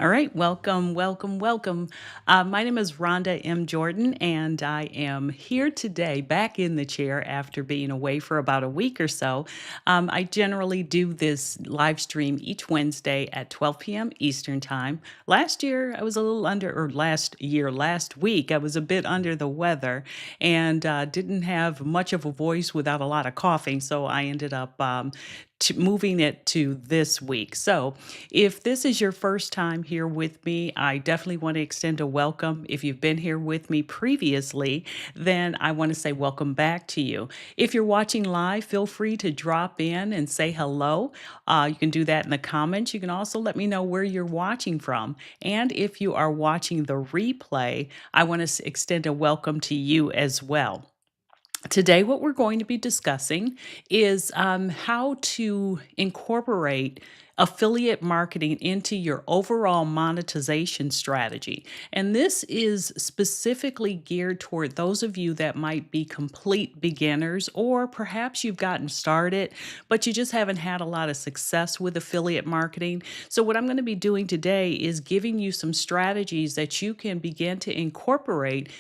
All right, welcome, welcome, welcome. My name is Rhonda M. Jordan, and I am here today back in the chair after being away for about a week or so. I generally do this live stream each Wednesday at 12 p.m. Eastern Time. Last year, I was a little under, or last week, I was a bit under the weather and didn't have much of a voice without a lot of coughing, so I ended up moving it to this week. So, if this is your first time here with me, I definitely want to extend a welcome. If you've been here with me previously, then I want to say welcome back to you. If you're watching live, feel free to drop in and say hello. You can do that in the comments. You can also let me know where you're watching from. And if you are watching the replay, I want to extend a welcome to you as well. Today, what we're going to be discussing is how to incorporate affiliate marketing into your overall monetization strategy. And this is specifically geared toward those of you that might be complete beginners, or perhaps you've gotten started, but you just haven't had a lot of success with affiliate marketing. So, what I'm going to be doing today is giving you some strategies that you can begin to incorporate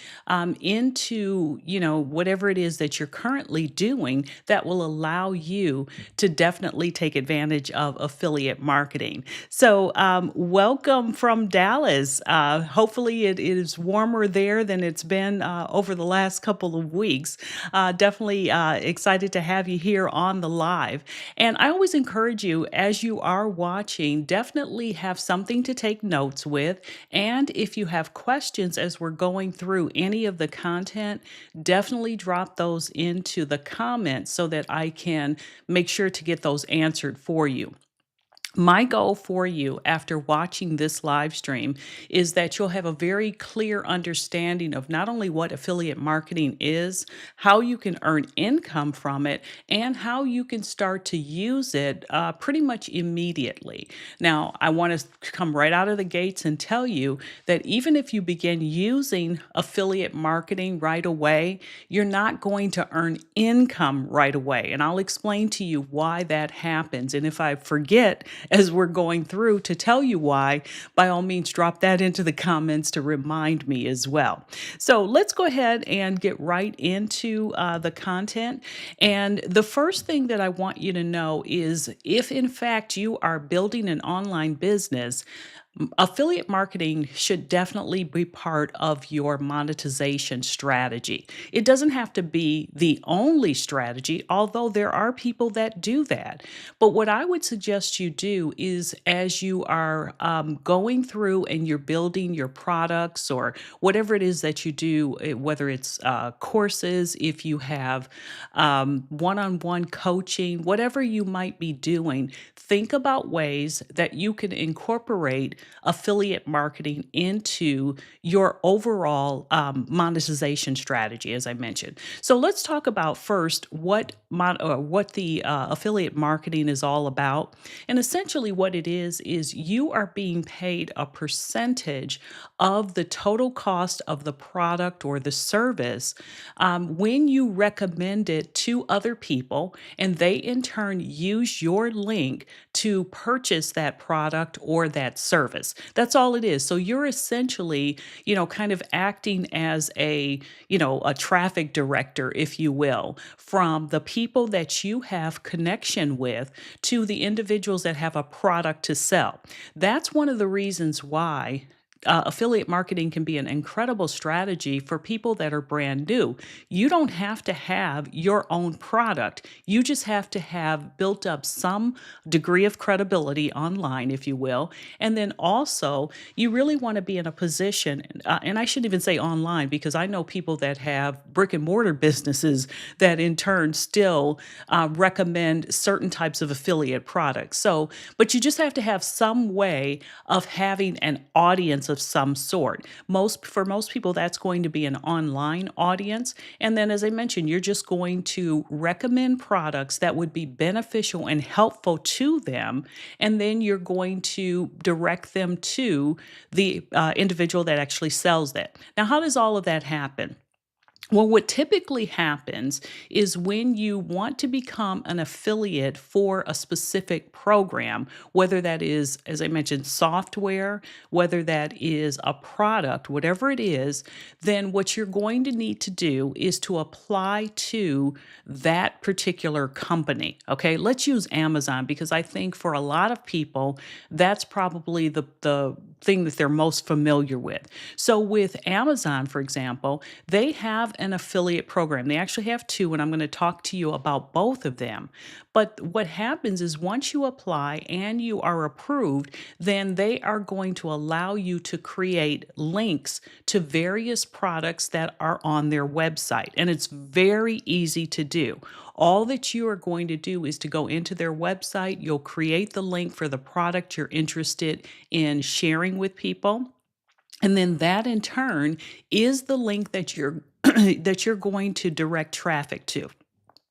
into whatever it is that you're currently doing that will allow you to definitely take advantage of affiliate marketing. So welcome from Dallas. Hopefully it is warmer there than it's been over the last couple of weeks. Definitely excited to have you here on the live. And I always encourage you, as you are watching, definitely have something to take notes with. And if you have questions as we're going through any of the content, definitely drop those into the comments so that I can make sure to get those answered for you. My goal for you after watching this live stream is that you'll have a very clear understanding of not only what affiliate marketing is, how you can earn income from it, and how you can start to use it pretty much immediately. Now, I want to come right out of the gates and tell you that even if you begin using affiliate marketing right away, you're not going to earn income right away. And I'll explain to you why that happens. And if I forget, as we're going through to tell you why, by all means, drop that into the comments to remind me as well. So let's go ahead and get right into the content. And the first thing that I want you to know is if, in fact, you are building an online business, affiliate marketing should definitely be part of your monetization strategy. It doesn't have to be the only strategy, although there are people that do that. But what I would suggest you do is as you are going through and you're building your products or whatever it is that you do, whether it's courses, if you have one on one coaching, whatever you might be doing, think about ways that you can incorporate affiliate marketing into your overall monetization strategy, as I mentioned. So let's talk about first what the affiliate marketing is all about. And essentially, what it is you are being paid a percentage of the total cost of the product or the service when you recommend it to other people, and they in turn use your link to purchase that product or that service. That's all it is. So you're essentially, kind of acting as a traffic director, if you will, from the people that you have connection with to the individuals that have a product to sell. That's one of the reasons why affiliate marketing can be an incredible strategy for people that are brand new. You don't have to have your own product. You just have to have built up some degree of credibility online, if you will. And then also, you really want to be in a position, and I shouldn't even say online because I know people that have brick and mortar businesses that in turn still recommend certain types of affiliate products. So, but you just have to have some way of having an audience of some sort. For most people, that's going to be an online audience. And then, as I mentioned, you're just going to recommend products that would be beneficial and helpful to them. And then you're going to direct them to the individual that actually sells that. Now, how does all of that happen? Well, what typically happens is when you want to become an affiliate for a specific program, whether that is, as I mentioned, software, whether that is a product, whatever it is, then what you're going to need to do is to apply to that particular company. Okay, let's use Amazon because I think for a lot of people, that's probably the thing that they're most familiar with. So, with Amazon, for example, they have an affiliate program. They actually have two, and I'm going to talk to you about both of them. But what happens is once you apply and you are approved, then they are going to allow you to create links to various products that are on their website. And it's very easy to do. All that you are going to do is to go into their website, you'll create the link for the product you're interested in sharing with people. And then that in turn is the link that you're that you're going to direct traffic to.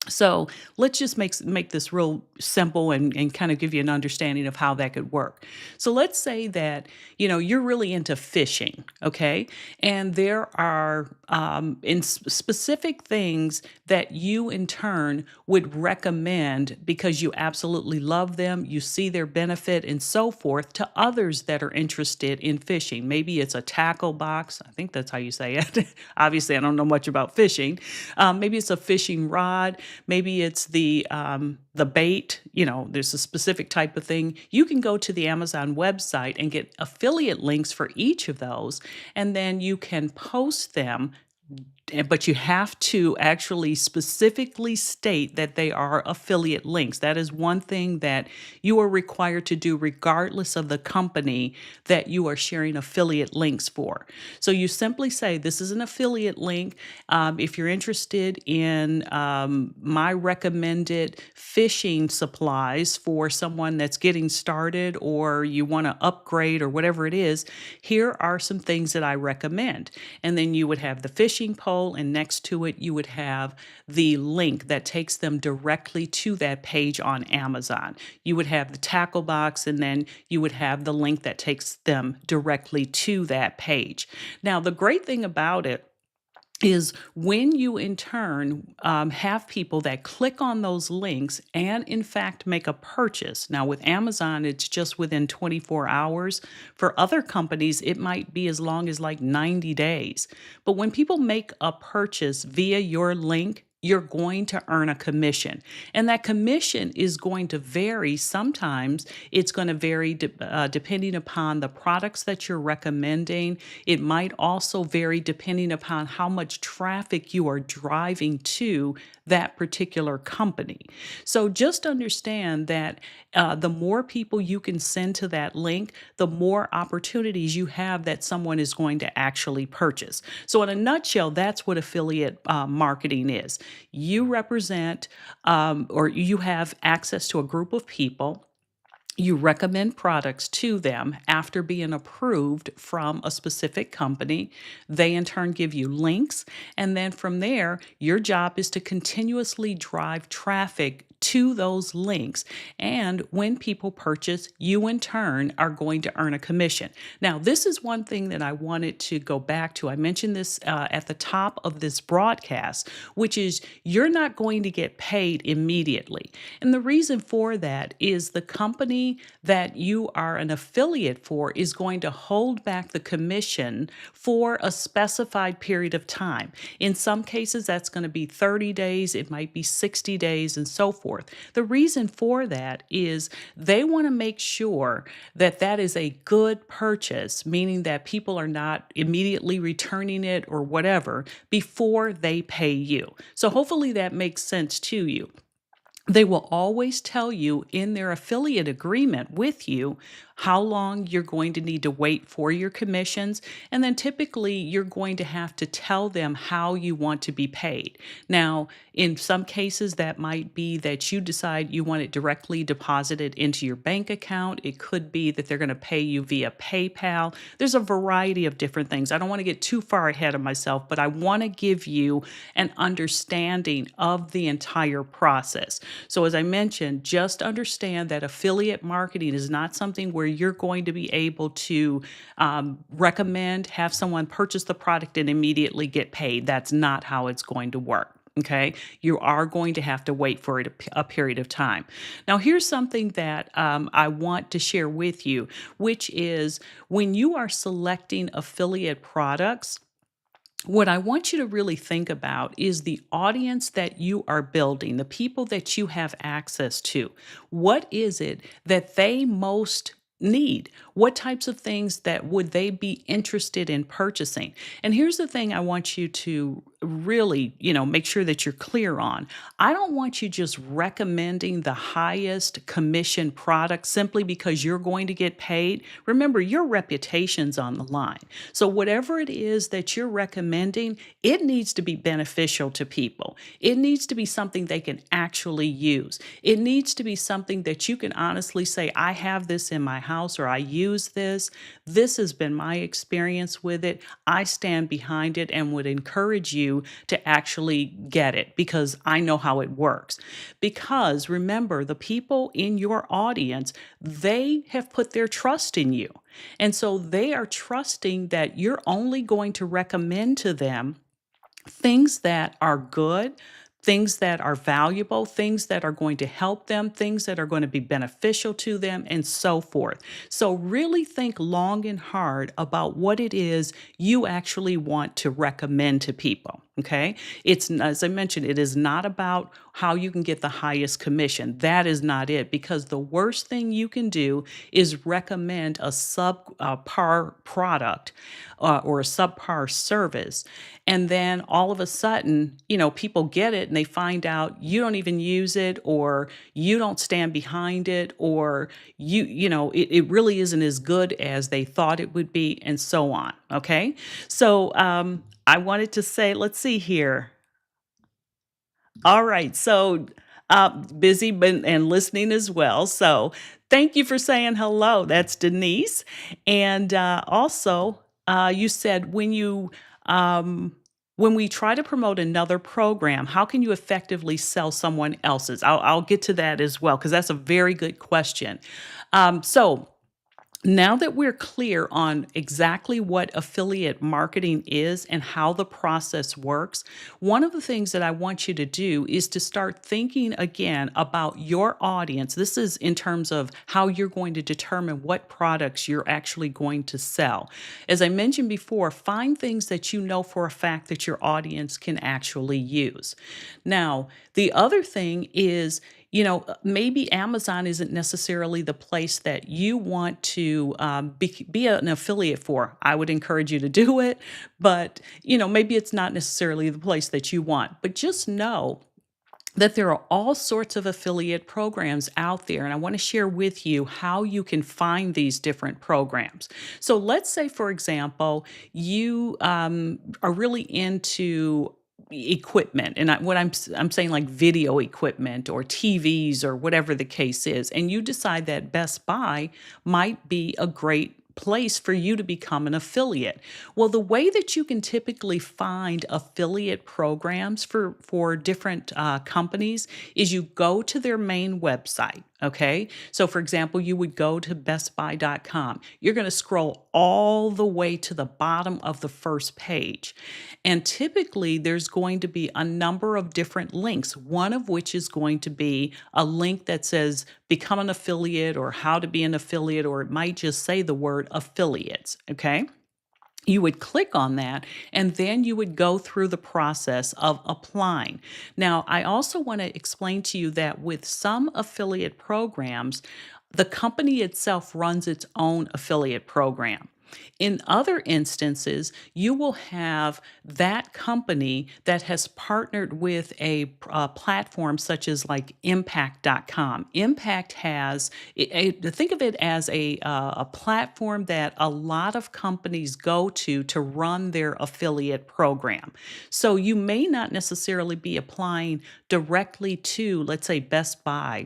So let's just make this real simple and kind of give you an understanding of how that could work. So let's say that you're really into fishing, okay, and there are specific things that you in turn would recommend because you absolutely love them, you see their benefit, and so forth to others that are interested in fishing. Maybe it's a tackle box. I think that's how you say it. Obviously, I don't know much about fishing. Maybe it's a fishing rod. Maybe it's the bait. There's a specific type of thing. You can go to the Amazon website and get affiliate links for each of those, and then you can post them, but you have to actually specifically state that they are affiliate links. That is one thing that you are required to do regardless of the company that you are sharing affiliate links for. So you simply say, this is an affiliate link. If you're interested in my recommended fishing supplies for someone that's getting started, or you want to upgrade or whatever it is, here are some things that I recommend. And then you would have the fishing pole, and next to it, you would have the link that takes them directly to that page on Amazon. You would have the tackle box, and then you would have the link that takes them directly to that page. Now, the great thing about it is when you in turn have people that click on those links and in fact make a purchase. Now with Amazon, it's just within 24 hours. For other companies, it might be as long as like 90 days. But when people make a purchase via your link, you're going to earn a commission. And that commission is going to vary. Sometimes it's going to vary depending upon the products that you're recommending. It might also vary depending upon how much traffic you are driving to that particular company. So just understand that the more people you can send to that link, the more opportunities you have that someone is going to actually purchase. So, in a nutshell, that's what affiliate marketing is. You represent or you have access to a group of people. You recommend products to them after being approved from a specific company. They in turn give you links. And then from there, your job is to continuously drive traffic to those links. And when people purchase, you in turn are going to earn a commission. Now, this is one thing that I wanted to go back to. I mentioned this at the top of this broadcast, which is you're not going to get paid immediately. And the reason for that is the company that you are an affiliate for is going to hold back the commission for a specified period of time. In some cases, that's going to be 30 days, it might be 60 days, and so forth. The reason for that is they want to make sure that that is a good purchase, meaning that people are not immediately returning it or whatever before they pay you. So hopefully that makes sense to you. They will always tell you in their affiliate agreement with you how long you're going to need to wait for your commissions. And then typically you're going to have to tell them how you want to be paid. Now, in some cases, that might be that you decide you want it directly deposited into your bank account. It could be that they're going to pay you via PayPal. There's a variety of different things. I don't want to get too far ahead of myself, but I want to give you an understanding of the entire process. So, as I mentioned, just understand that affiliate marketing is not something where you're going to be able to recommend, have someone purchase the product and immediately get paid. That's not how it's going to work. Okay, you are going to have to wait for a period of time. Now, here's something that I want to share with you, which is when you are selecting affiliate products, what I want you to really think about is the audience that you are building, the people that you have access to. What is it that they most need? What types of things that would they be interested in purchasing? And here's the thing I want you to really, make sure that you're clear on. I don't want you just recommending the highest commission product simply because you're going to get paid. Remember, your reputation's on the line. So, whatever it is that you're recommending, it needs to be beneficial to people. It needs to be something they can actually use. It needs to be something that you can honestly say, I have this in my house or I use this. This has been my experience with it. I stand behind it and would encourage you to actually get it because I know how it works. Because remember, the people in your audience, they have put their trust in you. And so they are trusting that you're only going to recommend to them things that are good, things that are valuable, things that are going to help them, things that are going to be beneficial to them, and so forth. So, really think long and hard about what it is you actually want to recommend to people. Okay. As I mentioned, it is not about how you can get the highest commission. That is not it, because the worst thing you can do is recommend a subpar product or a subpar service. And then all of a sudden, people get it and they find out you don't even use it or you don't stand behind it or it really isn't as good as they thought it would be and so on. Okay. So I wanted to say, let's see here. All right. So busy and listening as well. So thank you for saying hello. That's Denise. And also, you said um, when we try to promote another program, how can you effectively sell someone else's? I'll get to that as well because that's a very good question. So now that we're clear on exactly what affiliate marketing is and how the process works, one of the things that I want you to do is to start thinking again about your audience. This is in terms of how you're going to determine what products you're actually going to sell. As I mentioned before, find things that you know for a fact that your audience can actually use. Now, the other thing is, maybe Amazon isn't necessarily the place that you want to be an affiliate for. I would encourage you to do it, but maybe it's not necessarily the place that you want. But just know that there are all sorts of affiliate programs out there, and I want to share with you how you can find these different programs. So, let's say, for example, you are really into equipment, and I'm saying like video equipment or TVs or whatever the case is, and you decide that Best Buy might be a great place for you to become an affiliate. Well, the way that you can typically find affiliate programs for different companies is you go to their main website. Okay. So, for example, you would go to bestbuy.com. You're going to scroll all the way to the bottom of the first page. And typically, there's going to be a number of different links, one of which is going to be a link that says become an affiliate or how to be an affiliate, or it might just say the word affiliates. Okay. You would click on that and then you would go through the process of applying. Now, I also want to explain to you that with some affiliate programs, the company itself runs its own affiliate program. In other instances, you will have that company that has partnered with a platform such as like impact.com. Impact has, think of it as a platform that a lot of companies go to run their affiliate program. So you may not necessarily be applying directly to, let's say, Best Buy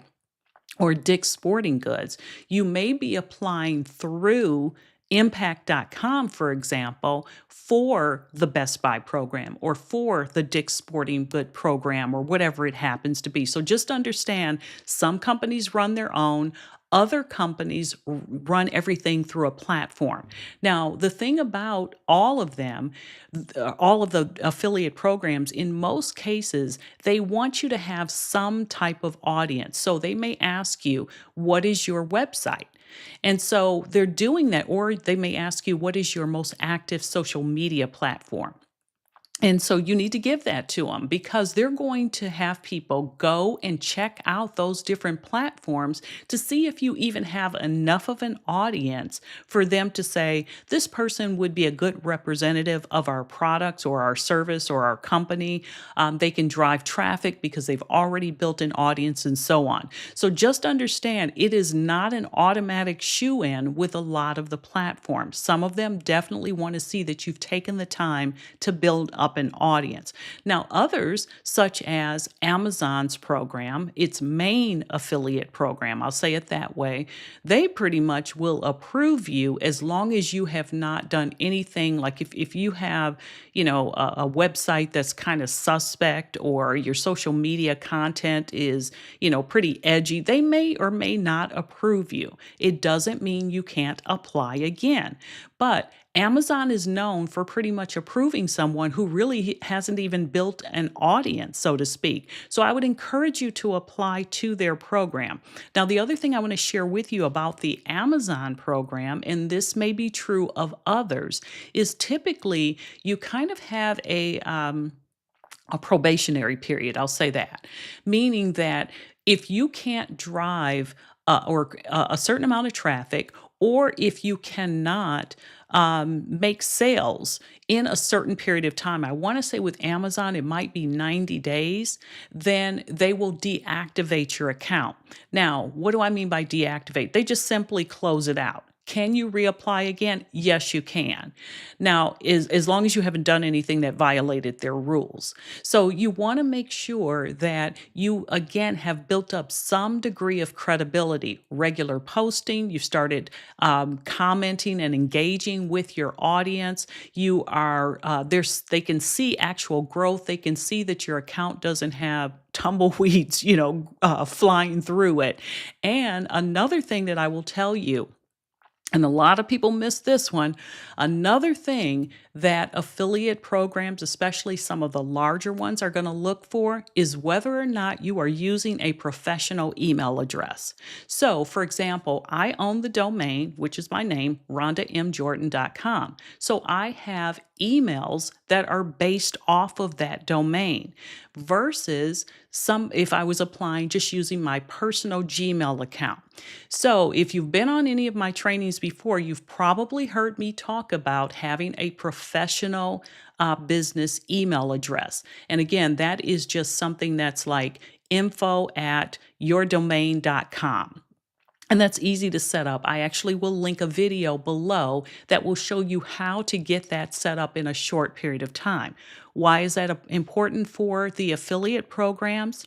or Dick's Sporting Goods. You may be applying through Impact.com, for example, for the Best Buy program or for the Dick's Sporting Good program or whatever it happens to be. So just understand some companies run their own. Other companies run everything through a platform. Now, the thing about all of them, all of the affiliate programs, in most cases, they want you to have some type of audience. So they may ask you, what is your website? And so they're doing that, or they may ask you, what is your most active social media platform? And so you need to give that to them because they're going to have people go and check out those different platforms to see if you even have enough of an audience for them to say, this person would be a good representative of our products or our service or our company. They can drive traffic because they've already built an audience and so on. So just understand it is not an automatic shoe in with a lot of the platforms. Some of them definitely want to see that you've taken the time to build up an audience. Now, others, such as Amazon's program, its main affiliate program, I'll say it that way, they pretty much will approve you as long as you have not done anything like if you have, a website that's kind of suspect or your social media content is, pretty edgy, they may or may not approve you. It doesn't mean you can't apply again. But Amazon is known for pretty much approving someone who really hasn't even built an audience, so to speak. So I would encourage you to apply to their program. Now, the other thing I want to share with you about the Amazon program, and this may be true of others, is typically you kind of have a probationary period. I'll say that, meaning that if you can't drive or a certain amount of traffic, or if you cannot make sales in a certain period of time, I want to say with Amazon, it might be 90 days, then they will deactivate your account. Now, what do I mean by deactivate? They just simply close it out. Can you reapply again? Yes, you can. Now, as long as you haven't done anything that violated their rules. So you want to make sure that you, again, have built up some degree of credibility, regular posting, you started commenting and engaging with your audience. You are, they can see actual growth. They can see that your account doesn't have tumbleweeds, flying through it. And another thing that I will tell you, and a lot of people miss this one. Another thing that affiliate programs, especially some of the larger ones, are going to look for is whether or not you are using a professional email address. So, for example, I own the domain, which is my name, rhondamjordan.com. So I have emails that are based off of that domain versus some if I was applying just using my personal Gmail account. So, if you've been on any of my trainings before, you've probably heard me talk about having a professional business email address. And again, that is just something that's like info@yourdomain.com. And that's easy to set up. I actually will link a video below that will show you how to get that set up in a short period of time. Why is that important for the affiliate programs?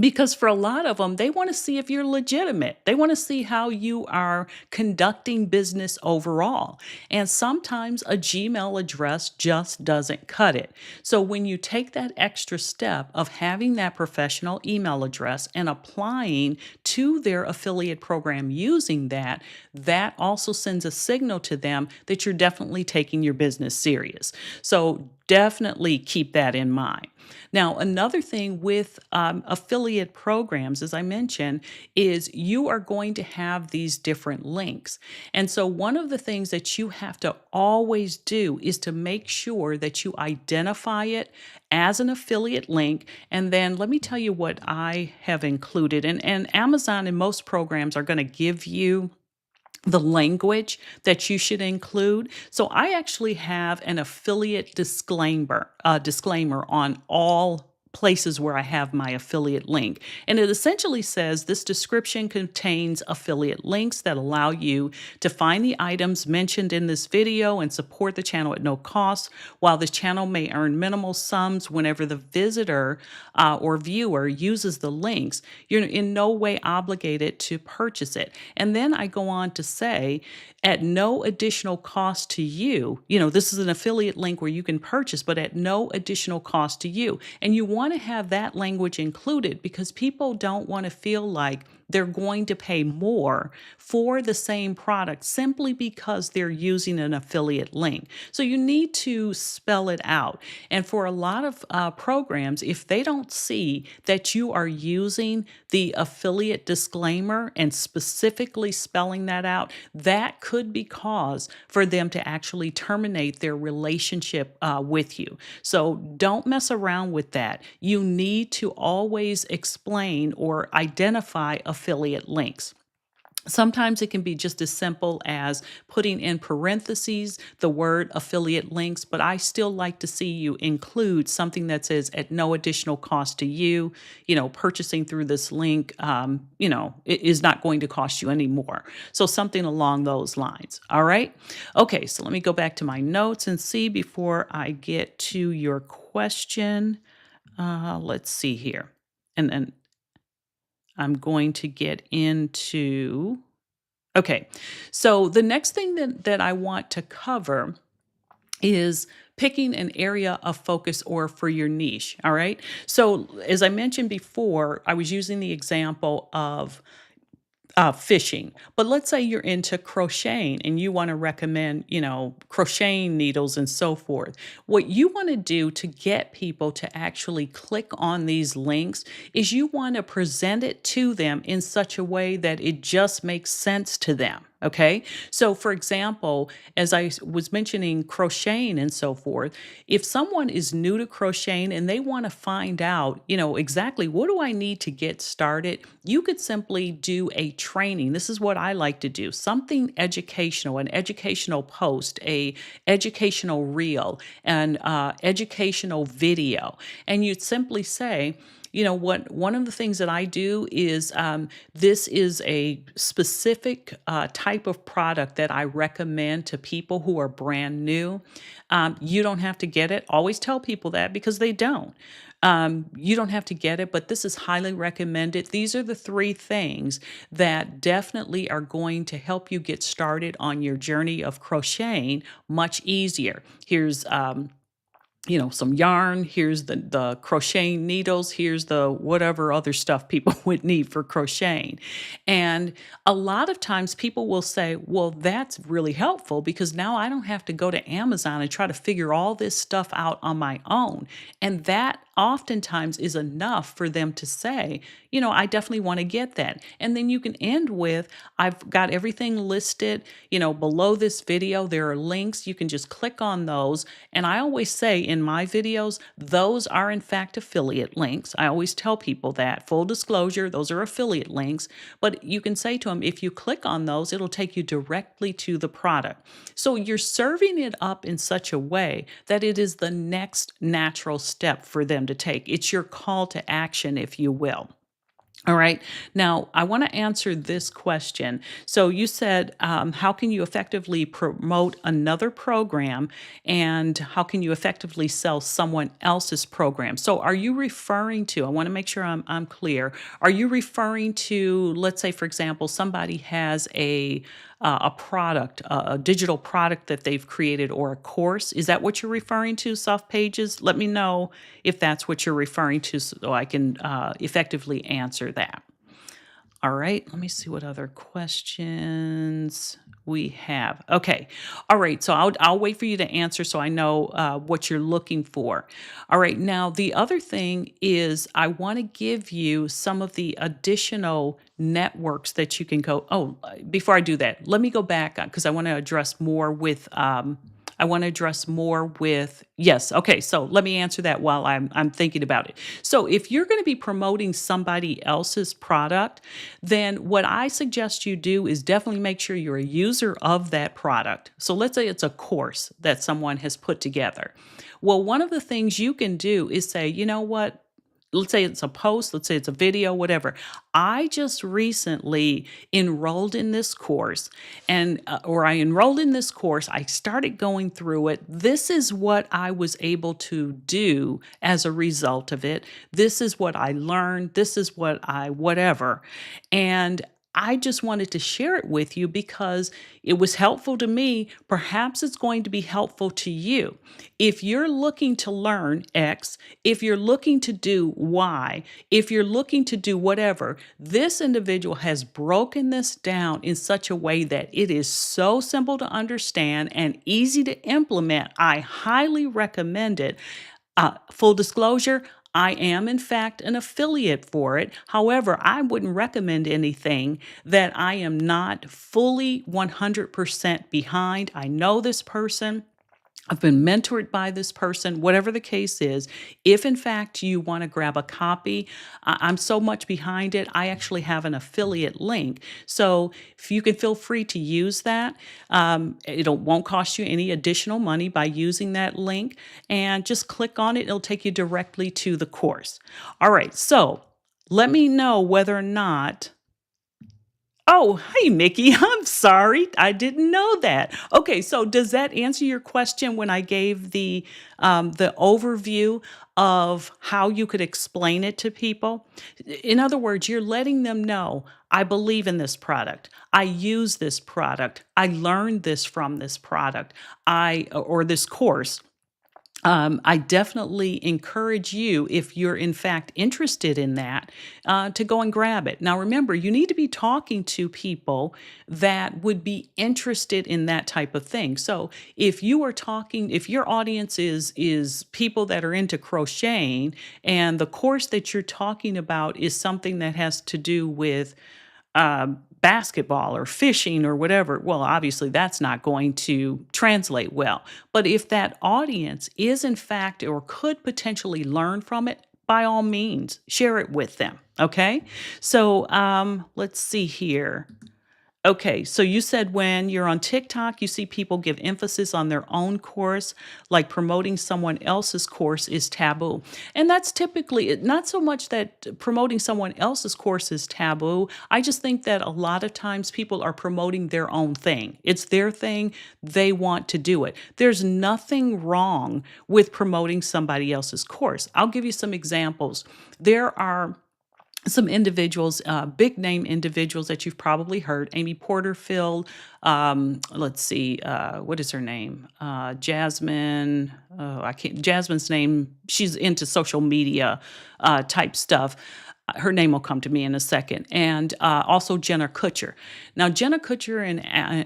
Because for a lot of them, they want to see if you're legitimate. They want to see how you are conducting business overall. And sometimes a Gmail address just doesn't cut it. So when you take that extra step of having that professional email address and applying to their affiliate program using that, that also sends a signal to them that you're definitely taking your business serious. So definitely keep that in mind. Now, another thing with affiliate programs, as I mentioned, is you are going to have these different links. And so, one of the things that you have to always do is to make sure that you identify it as an affiliate link. And then let me tell you what I have included. And Amazon and most programs are going to give you the language that you should include. So I actually have an affiliate disclaimer on all places where I have my affiliate link. And it essentially says this description contains affiliate links that allow you to find the items mentioned in this video and support the channel at no cost. While the channel may earn minimal sums whenever the visitor or viewer uses the links, you're in no way obligated to purchase it. And then I go on to say, at no additional cost to you, this is an affiliate link where you can purchase, but at no additional cost to you. And you want to have that language included because people don't want to feel like they're going to pay more for the same product simply because they're using an affiliate link. So you need to spell it out. And for a lot of programs, if they don't see that you are using the affiliate disclaimer and specifically spelling that out, that could be cause for them to actually terminate their relationship with you. So don't mess around with that. You need to always explain or identify affiliate links. Sometimes it can be just as simple as putting in parentheses the word affiliate links, but I still like to see you include something that says at no additional cost to you, purchasing through this link, it is not going to cost you any more. So something along those lines. All right. Okay. So let me go back to my notes and see before I get to your question. Let's see here. And then I'm going to get into, okay. So the next thing that I want to cover is picking an area of focus or for your niche. All right. So as I mentioned before, I was using the example of fishing. But let's say you're into crocheting and you want to recommend, crocheting needles and so forth. What you want to do to get people to actually click on these links is you want to present it to them in such a way that it just makes sense to them. Okay. So, for example, as I was mentioning crocheting and so forth, if someone is new to crocheting and they want to find out, exactly what do I need to get started, you could simply do a training. This is what I like to do, something educational, an educational post, a educational reel, an educational video. And you'd simply say, one of the things that I do is this is a specific type of product that I recommend to people who are brand new. You don't have to get it. Always tell people that because they don't. You don't have to get it, but this is highly recommended. These are the three things that definitely are going to help you get started on your journey of crocheting much easier. Here's some yarn, here's the crocheting needles, here's the whatever other stuff people would need for crocheting. And a lot of times people will say, well, that's really helpful because now I don't have to go to Amazon and try to figure all this stuff out on my own. And that oftentimes is enough for them to say, I definitely want to get that. And then you can end with, I've got everything listed, below this video, there are links. You can just click on those. And I always say in my videos, those are in fact affiliate links. I always tell people that, full disclosure, those are affiliate links. But you can say to them, if you click on those, it'll take you directly to the product. So you're serving it up in such a way that it is the next natural step for them to take. It's your call to action, if you will. All right. Now, I want to answer this question. So you said, how can you effectively promote another program and how can you effectively sell someone else's program? So are you referring to, I want to make sure I'm clear. Are you referring to, let's say, for example, somebody has a product, a digital product that they've created or a course? Is that what you're referring to, Soft Pages? Let me know if that's what you're referring to so I can effectively answer that. All right, let me see what other questions we have. Okay, all right, so I'll wait for you to answer so I know what you're looking for. All right, now the other thing is I want to give you some of the additional networks that you can go. Oh, before I do that, let me go back because I want to address more with yes. Okay. So let me answer that while I'm thinking about it. So if you're going to be promoting somebody else's product, then what I suggest you do is definitely make sure you're a user of that product. So let's say it's a course that someone has put together. Well, one of the things you can do is say, you know what? let's say it's a post, let's say it's a video, whatever. I just recently enrolled in this course or I enrolled in this course, I started going through it. This is what I was able to do as a result of it. This is what I learned. This is what I whatever. And I just wanted to share it with you because it was helpful to me. Perhaps it's going to be helpful to you. If you're looking to learn X, if you're looking to do Y, if you're looking to do whatever, this individual has broken this down in such a way that it is so simple to understand and easy to implement. I highly recommend it. Full disclosure, I am, in fact, an affiliate for it. However, I wouldn't recommend anything that I am not fully 100% behind. I know this person. I've been mentored by this person, whatever the case is. If in fact you want to grab a copy, I'm so much behind it. I actually have an affiliate link. So if you can feel free to use that, it won't cost you any additional money by using that link. And just click on it, it'll take you directly to the course. All right, so let me know whether or not. Oh, hey, Mickey. I'm sorry. I didn't know that. Okay, so does that answer your question when I gave the overview of how you could explain it to people? In other words, you're letting them know, I believe in this product. I use this product. I learned this from this product. Or this course. I definitely encourage you, if you're in fact interested in that, to go and grab it. Now, remember, you need to be talking to people that would be interested in that type of thing. So, if your audience is people that are into crocheting, and the course that you're talking about is something that has to do with basketball or fishing or whatever, well, obviously that's not going to translate well. But if that audience is, in fact, or could potentially learn from it, by all means, share it with them. Okay. So let's see here. Okay, so you said when you're on TikTok, you see people give emphasis on their own course, like promoting someone else's course is taboo. And that's typically not so much that promoting someone else's course is taboo. I just think that a lot of times people are promoting their own thing. It's their thing, they want to do it. There's nothing wrong with promoting somebody else's course. I'll give you some examples. There are some individuals, big name individuals that you've probably heard. Amy Porterfield. Let's see, what is her name? Jasmine. Oh, I can't. Jasmine's name. She's into social media type stuff. Her name will come to me in a second. And also Jenna Kutcher. Now, Jenna Kutcher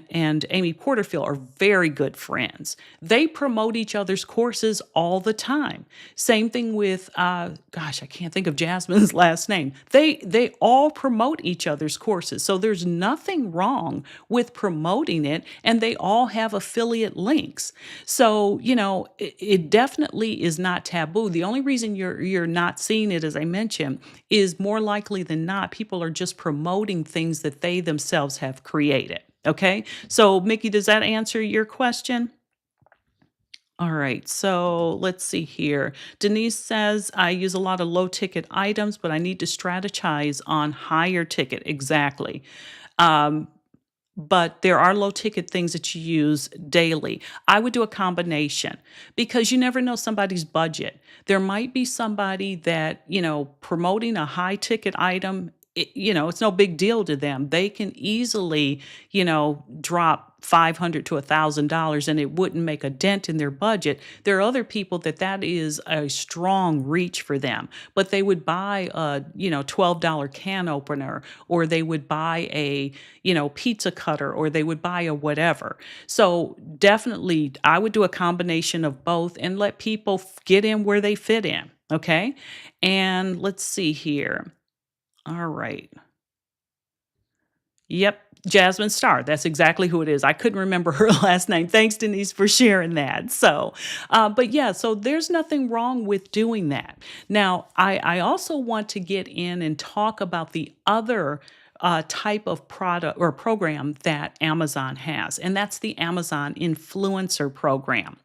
and Amy Porterfield are very good friends. They promote each other's courses all the time. Same thing with, gosh, I can't think of Jasmine's last name. They all promote each other's courses. So there's nothing wrong with promoting it, and they all have affiliate links. So, it definitely is not taboo. The only reason you're not seeing it, as I mentioned, is more likely than not, people are just promoting things that they themselves have created. Okay. So, Mickey, does that answer your question? All right, so let's see here. Denise says, I use a lot of low ticket items, but I need to strategize on higher ticket. Exactly. Um, but there are low ticket things that you use daily. I would do a combination because you never know somebody's budget. There might be somebody that, promoting a high ticket item, it's no big deal to them. They can easily, drop 500 to $1,000 and it wouldn't make a dent in their budget. There are other people that is a strong reach for them, but they would buy a, $12 can opener, or they would buy a, pizza cutter, or they would buy a whatever. So definitely I would do a combination of both and let people get in where they fit in. Okay. And let's see here. All right. Yep, Jasmine Star. That's exactly who it is. I couldn't remember her last name. Thanks, Denise, for sharing that. So, but yeah, so there's nothing wrong with doing that. Now, I also want to get in and talk about the other type of product or program that Amazon has, and that's the Amazon Influencer Program.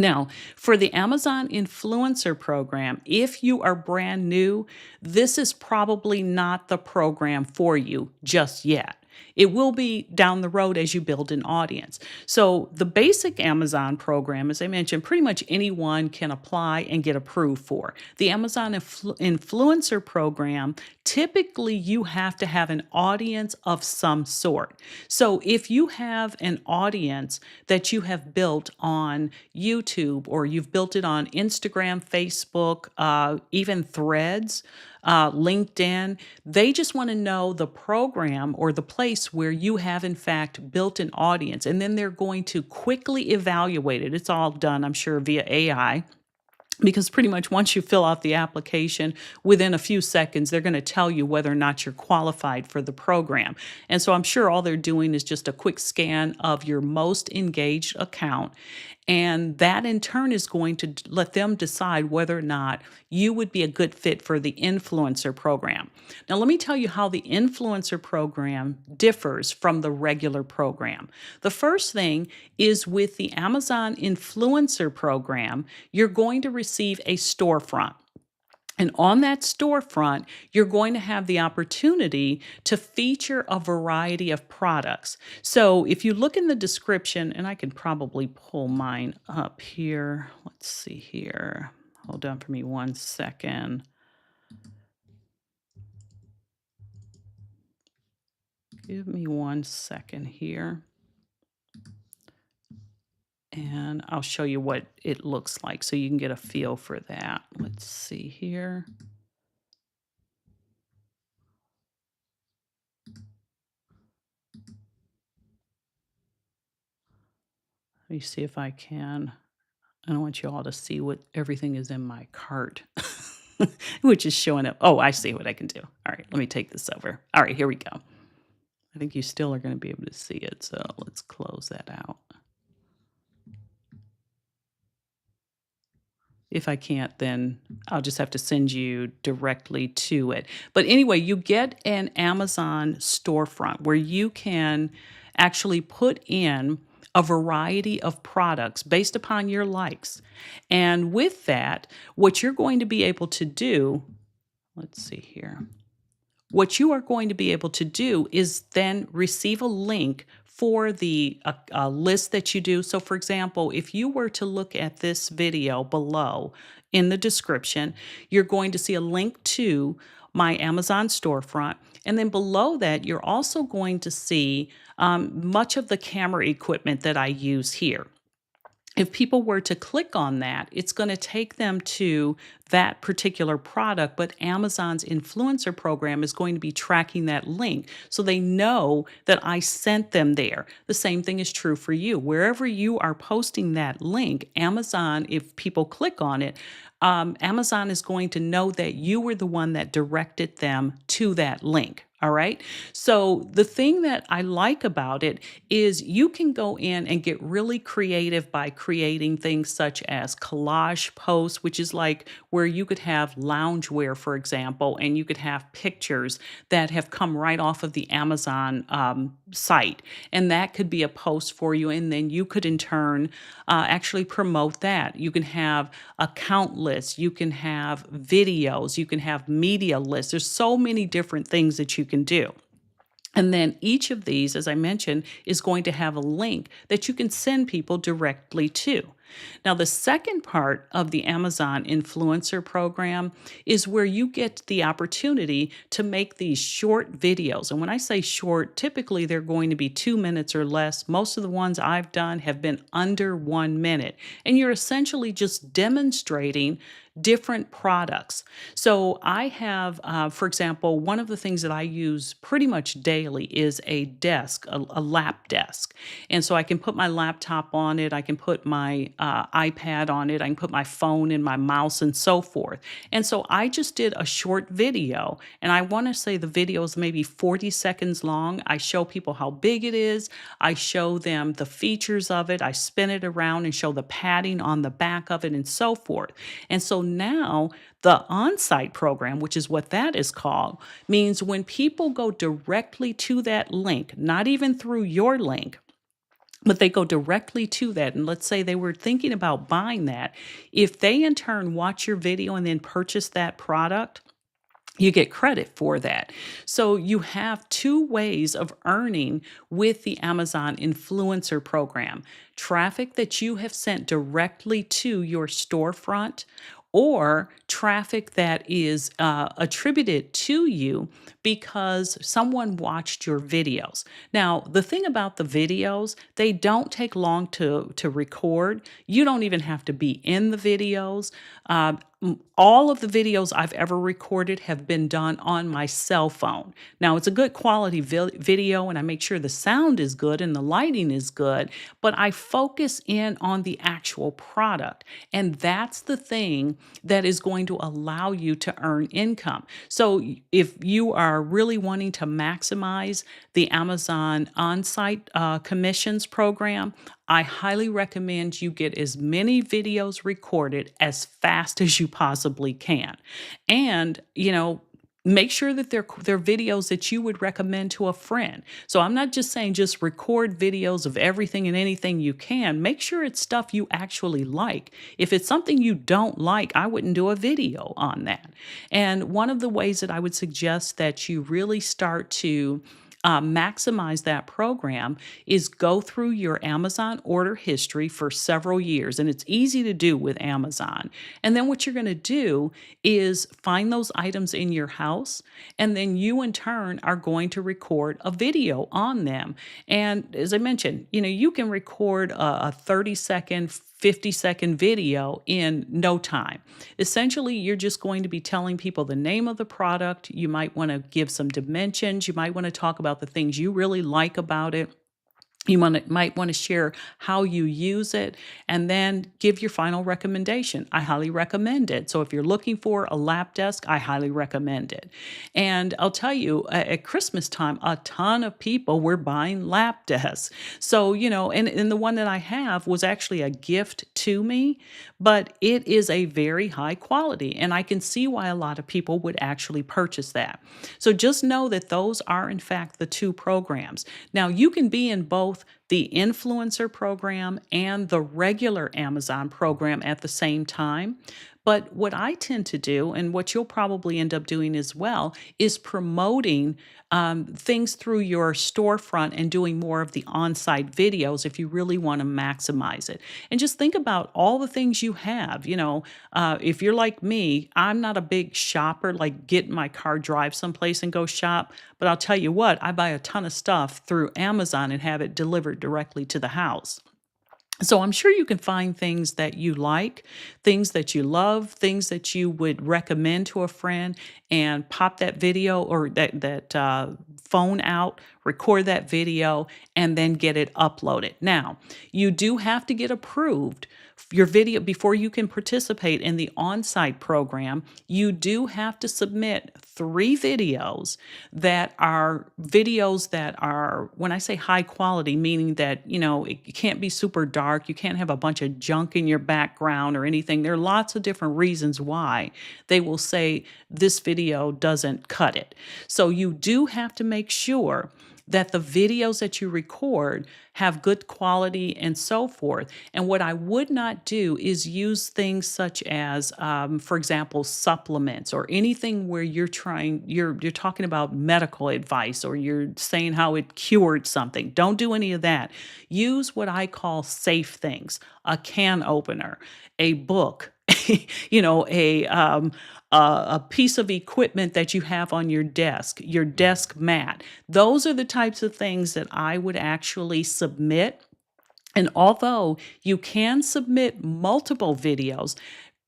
Now, for the Amazon Influencer Program, if you are brand new, this is probably not the program for you just yet. It will be down the road as you build an audience. So, the basic Amazon program, as I mentioned, pretty much anyone can apply and get approved for. The Amazon Influencer Program, typically you have to have an audience of some sort. So, if you have an audience that you have built on YouTube or you've built it on Instagram, Facebook, even Threads, LinkedIn, they just want to know the program or the place where you have, in fact, built an audience. And then they're going to quickly evaluate it. It's all done, I'm sure, via AI, because pretty much once you fill out the application, within a few seconds, they're going to tell you whether or not you're qualified for the program. And so I'm sure all they're doing is just a quick scan of your most engaged account. And that in turn is going to let them decide whether or not you would be a good fit for the influencer program. Now, let me tell you how the influencer program differs from the regular program. The first thing is with the Amazon Influencer Program, you're going to receive a storefront. And on that storefront, you're going to have the opportunity to feature a variety of products. So if you look in the description, and I can probably pull mine up here. Let's see here. Hold on for me one second. Give me one second here. And I'll show you what it looks like so you can get a feel for that. Let's see here. Let me see if I can. I don't want you all to see what everything is in my cart, which is showing up. Oh, I see what I can do. All right, let me take this over. All right, here we go. I think you still are going to be able to see it, so let's close that out. If I can't, then I'll just have to send you directly to it. But anyway, you get an Amazon storefront where you can actually put in a variety of products based upon your likes. And with that, what you're going to be able to do, let's see here. What you are going to be able to do is then receive a link for the list that you do. So, for example, if you were to look at this video below in the description, you're going to see a link to my Amazon storefront. And then below that, you're also going to see much of the camera equipment that I use here. If people were to click on that, it's going to take them to that particular product, but Amazon's influencer program is going to be tracking that link so they know that I sent them there. The same thing is true for you. Wherever you are posting that link, Amazon, if people click on it, Amazon is going to know that you were the one that directed them to that link. All right. So the thing that I like about it is you can go in and get really creative by creating things such as collage posts, which is like where you could have loungewear, for example, and you could have pictures that have come right off of the Amazon site. And that could be a post for you. And then you could in turn actually promote that. You can have account lists, you can have videos, you can have media lists. There's so many different things that you can do. And then each of these, as I mentioned, is going to have a link that you can send people directly to. Now, the second part of the Amazon Influencer Program is where you get the opportunity to make these short videos. And when I say short, typically they're going to be 2 minutes or less. Most of the ones I've done have been under 1 minute. And you're essentially just demonstrating different products. So I have, for example, one of the things that I use pretty much daily is a desk, a lap desk. And so I can put my laptop on it, I can put my iPad on it, I can put my phone and my mouse and so forth. And so I just did a short video, and I want to say the video is maybe 40 seconds long. I show people how big it is, I show them the features of it, I spin it around and show the padding on the back of it and so forth. And so now the on-site program, which is what that is called, means when people go directly to that link, not even through your link, but they go directly to that. And let's say they were thinking about buying that. If they in turn watch your video and then purchase that product, you get credit for that. So you have two ways of earning with the Amazon influencer program: traffic that you have sent directly to your storefront, or traffic that is attributed to you because someone watched your videos. Now, the thing about the videos, they don't take long to record. You don't even have to be in the videos. All of the videos I've ever recorded have been done on my cell phone. Now, it's a good quality video, and I make sure the sound is good and the lighting is good, but I focus in on the actual product. And that's the thing that is going to allow you to earn income. So, if you are really wanting to maximize the Amazon on-site commissions program, I highly recommend you get as many videos recorded as fast as you possibly can. And, make sure that they're videos that you would recommend to a friend. So I'm not just saying just record videos of everything and anything you can. Make sure it's stuff you actually like. If it's something you don't like, I wouldn't do a video on that. And one of the ways that I would suggest that you really start to maximize that program is go through your Amazon order history for several years. And it's easy to do with Amazon. And then what you're going to do is find those items in your house. And then you, in turn, are going to record a video on them. And as I mentioned, you can record a 30-second, 50-second video in no time. Essentially, you're just going to be telling people the name of the product. You might want to give some dimensions. You might want to talk about the things you really like about it. You might want to share how you use it, and then give your final recommendation. I highly recommend it. So if you're looking for a lap desk, I highly recommend it. And I'll tell you, at Christmas time, a ton of people were buying lap desks. So, and the one that I have was actually a gift to me, but it is a very high quality. And I can see why a lot of people would actually purchase that. So just know that those are, in fact, the two programs. Now, you can be in both the influencer program and the regular Amazon program at the same time. But what I tend to do, and what you'll probably end up doing as well, is promoting things through your storefront and doing more of the on site videos if you really want to maximize it. And just think about all the things you have. If you're like me, I'm not a big shopper, like get in my car, drive someplace and go shop. But I'll tell you what, I buy a ton of stuff through Amazon and have it delivered directly to the house. So I'm sure you can find things that you like, things that you love, things that you would recommend to a friend, and pop that video or that phone out, record that video, and then get it uploaded. Now, you do have to get approved. Your video, before you can participate in the on-site program, you do have to submit 3 videos that are, when I say high quality, meaning that, it can't be super dark. You can't have a bunch of junk in your background or anything. There are lots of different reasons why they will say this video doesn't cut it. So you do have to make sure that the videos that you record have good quality and so forth. And what I would not do is use things such as, for example, supplements or anything where you're talking about medical advice or you're saying how it cured something. Don't do any of that. Use what I call safe things: a can opener, a book, a piece of equipment that you have on your desk mat. Those are the types of things that I would actually submit. And although you can submit multiple videos,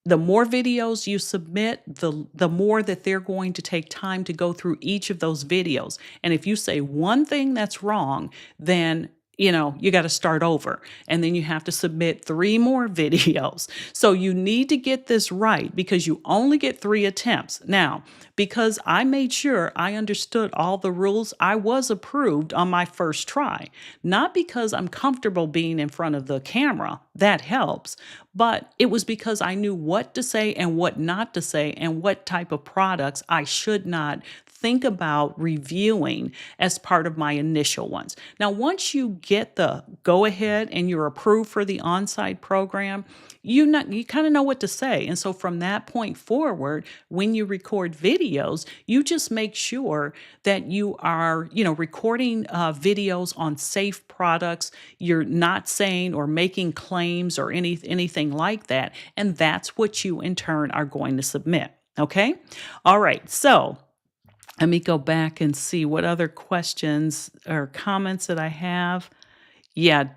the more videos you submit, the more that they're going to take time to go through each of those videos. And if you say one thing that's wrong, then you got to start over, and then you have to submit 3 more videos. So you need to get this right because you only get 3 attempts. Now, because I made sure I understood all the rules. I was approved on my first try, not because I'm comfortable being in front of the camera. That helps, but it was because I knew what to say and what not to say and what type of products I should not think about reviewing as part of my initial ones. Now, once you get the go ahead and you're approved for the on-site program, you kind of know what to say. And so from that point forward, when you record videos, you just make sure that you are, recording videos on safe products. You're not saying or making claims or anything like that. And that's what you in turn are going to submit. Okay. All right. So let me go back and see what other questions or comments that I have. Yeah,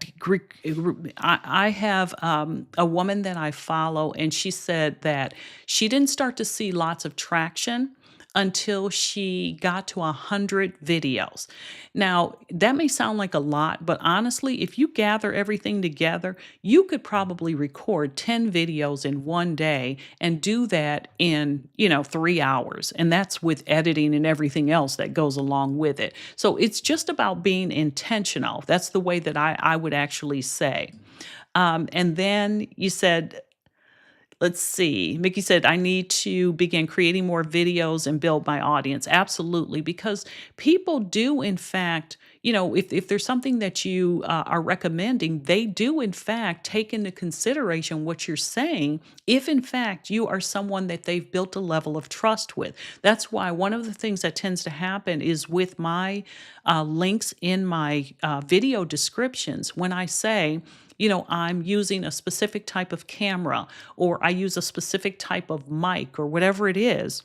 I have a woman that I follow, and she said that she didn't start to see lots of traction until she got to 100 videos. Now, that may sound like a lot, but honestly, if you gather everything together, you could probably record 10 videos in one day and do that in, 3 hours. And that's with editing and everything else that goes along with it. So it's just about being intentional. That's the way that I would actually say. And then you said, let's see. Mickey said, I need to begin creating more videos and build my audience. Absolutely. Because people do, in fact, if there's something that you are recommending, they do, in fact, take into consideration what you're saying, if, in fact, you are someone that they've built a level of trust with. That's why one of the things that tends to happen is with my links in my video descriptions, when I say, I'm using a specific type of camera or I use a specific type of mic or whatever it is,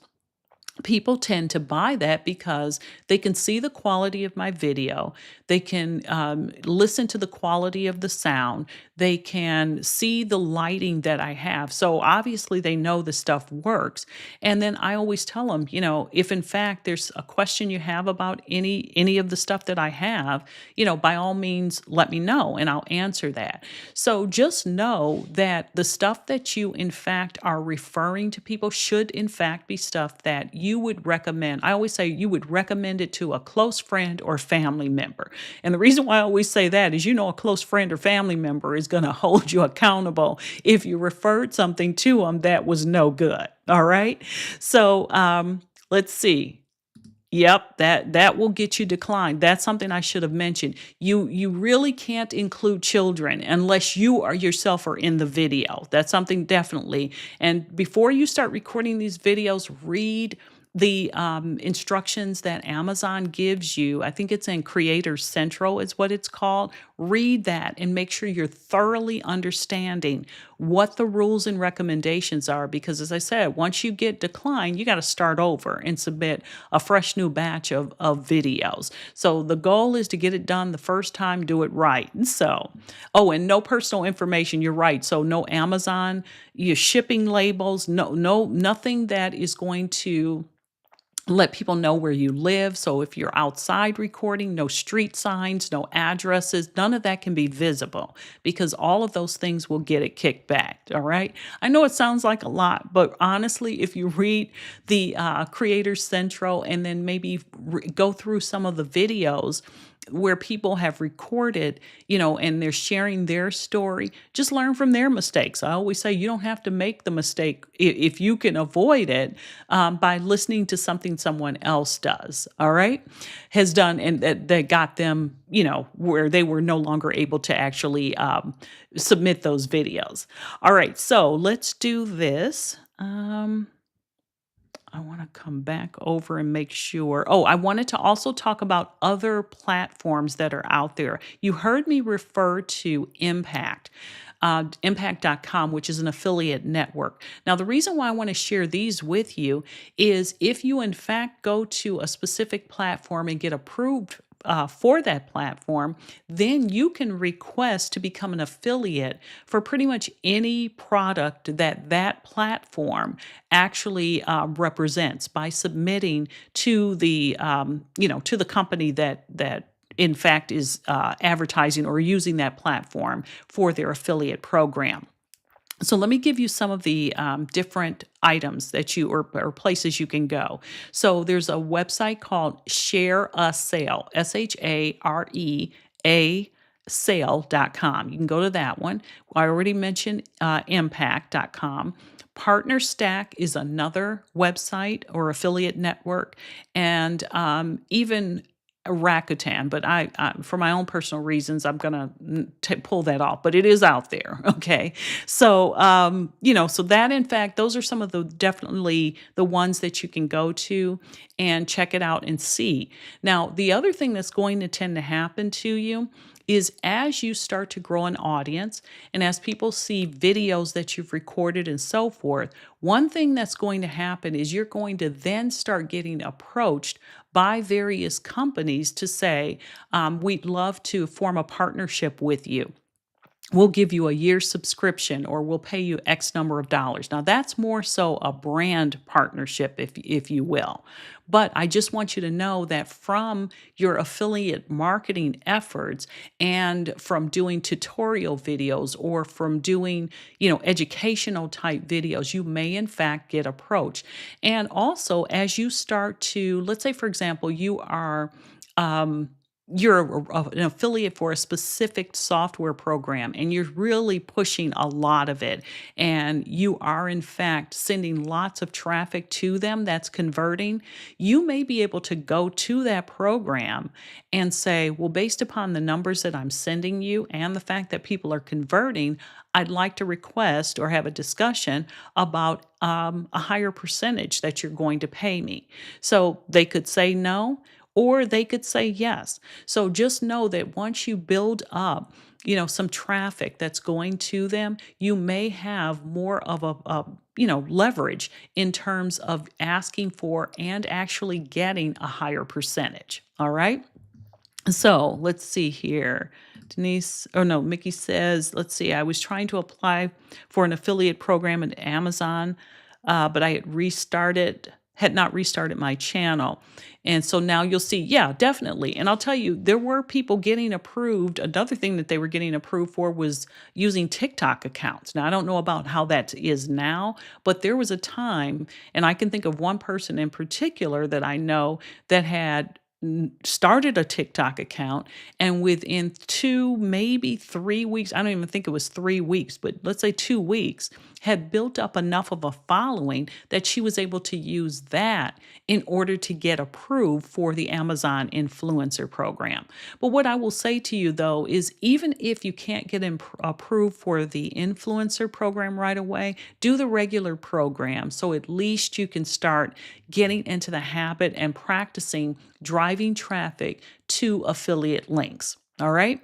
people tend to buy that because they can see the quality of my video. They can listen to the quality of the sound. They can see the lighting that I have. So obviously they know the stuff works. And then I always tell them, if in fact there's a question you have about any of the stuff that I have, by all means, let me know and I'll answer that. So just know that the stuff that you in fact are referring to people should in fact be stuff that you would recommend. I always say you would recommend it to a close friend or family member. And the reason why I always say that is, a close friend or family member is going to hold you accountable if you referred something to them that was no good. All right. So let's see. Yep, that will get you declined. That's something I should have mentioned. You really can't include children unless you are yourself are in the video. That's something definitely. And before you start recording these videos, read the instructions that Amazon gives you. I think it's in Creator Central is what it's called. Read that and make sure you're thoroughly understanding what the rules and recommendations are. Because as I said, once you get declined, you got to start over and submit a fresh new batch of videos. So the goal is to get it done the first time, do it right. So, oh, and no personal information. You're right. So no Amazon, your shipping labels, nothing that is going to let people know where you live. So if you're outside recording, no street signs, no addresses, none of that can be visible because all of those things will get it kicked back. All right. I know it sounds like a lot, but honestly, if you read the Creator Central and then maybe go through some of the videos where people have recorded, and they're sharing their story, just learn from their mistakes. I always say you don't have to make the mistake if you can avoid it by listening to something someone else does, all right, has done, and that got them, where they were no longer able to actually submit those videos. All right, so let's do this. I want to come back over and make sure. Oh, I wanted to also talk about other platforms that are out there. You heard me refer to Impact. Impact.com, which is an affiliate network. Now, the reason why I want to share these with you is if you, in fact, go to a specific platform and get approved for that platform, then you can request to become an affiliate for pretty much any product that platform actually represents by submitting to the to the company that in fact is advertising or using that platform for their affiliate program. So let me give you some of the different items that you or places you can go. So there's a website called Share a Sale, SHAREA sale.com. You can go to that one. I already mentioned impact.com. PartnerStack is another website or affiliate network, and even Rakuten, but for my own personal reasons, I'm gonna pull that off. But it is out there, okay. So, so that in fact, those are some of the definitely the ones that you can go to and check it out and see. Now, the other thing that's going to tend to happen to you is as you start to grow an audience and as people see videos that you've recorded and so forth, one thing that's going to happen is you're going to then start getting approached by various companies to say, we'd love to form a partnership with you. We'll give you a year subscription or we'll pay you X number of dollars. Now, that's more so a brand partnership, if you will. But I just want you to know that from your affiliate marketing efforts and from doing tutorial videos or from doing, educational type videos, you may in fact get approached. And also, as you start to, let's say, for example, um, you're an affiliate for a specific software program and you're really pushing a lot of it and you are in fact sending lots of traffic to them that's converting, you may be able to go to that program and say, well, based upon the numbers that I'm sending you and the fact that people are converting, I'd like to request or have a discussion about a higher percentage that you're going to pay me. So they could say no, or they could say yes. So just know that once you build up, some traffic that's going to them, you may have more of a leverage in terms of asking for and actually getting a higher percentage. All right. So let's see here. Denise, oh no, Mickey says, let's see, I was trying to apply for an affiliate program at Amazon, but I had not restarted my channel. And so now you'll see, yeah, definitely. And I'll tell you, there were people getting approved. Another thing that they were getting approved for was using TikTok accounts. Now, I don't know about how that is now, but there was a time, and I can think of one person in particular that I know that had started a TikTok account, and within 2, maybe 3 weeks, I don't even think it was 3 weeks, but let's say 2 weeks, had built up enough of a following that she was able to use that in order to get approved for the Amazon influencer program. But what I will say to you though is even if you can't get approved for the influencer program right away, do the regular program so at least you can start getting into the habit and practicing driving traffic to affiliate links. All right.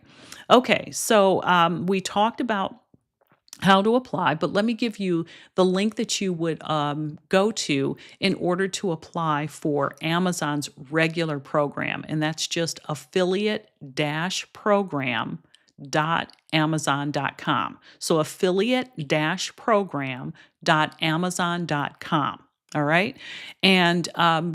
Okay. So we talked about how to apply, but let me give you the link that you would go to in order to apply for Amazon's regular program. And that's just affiliate-program.amazon.com. So affiliate-program.amazon.com. All right. And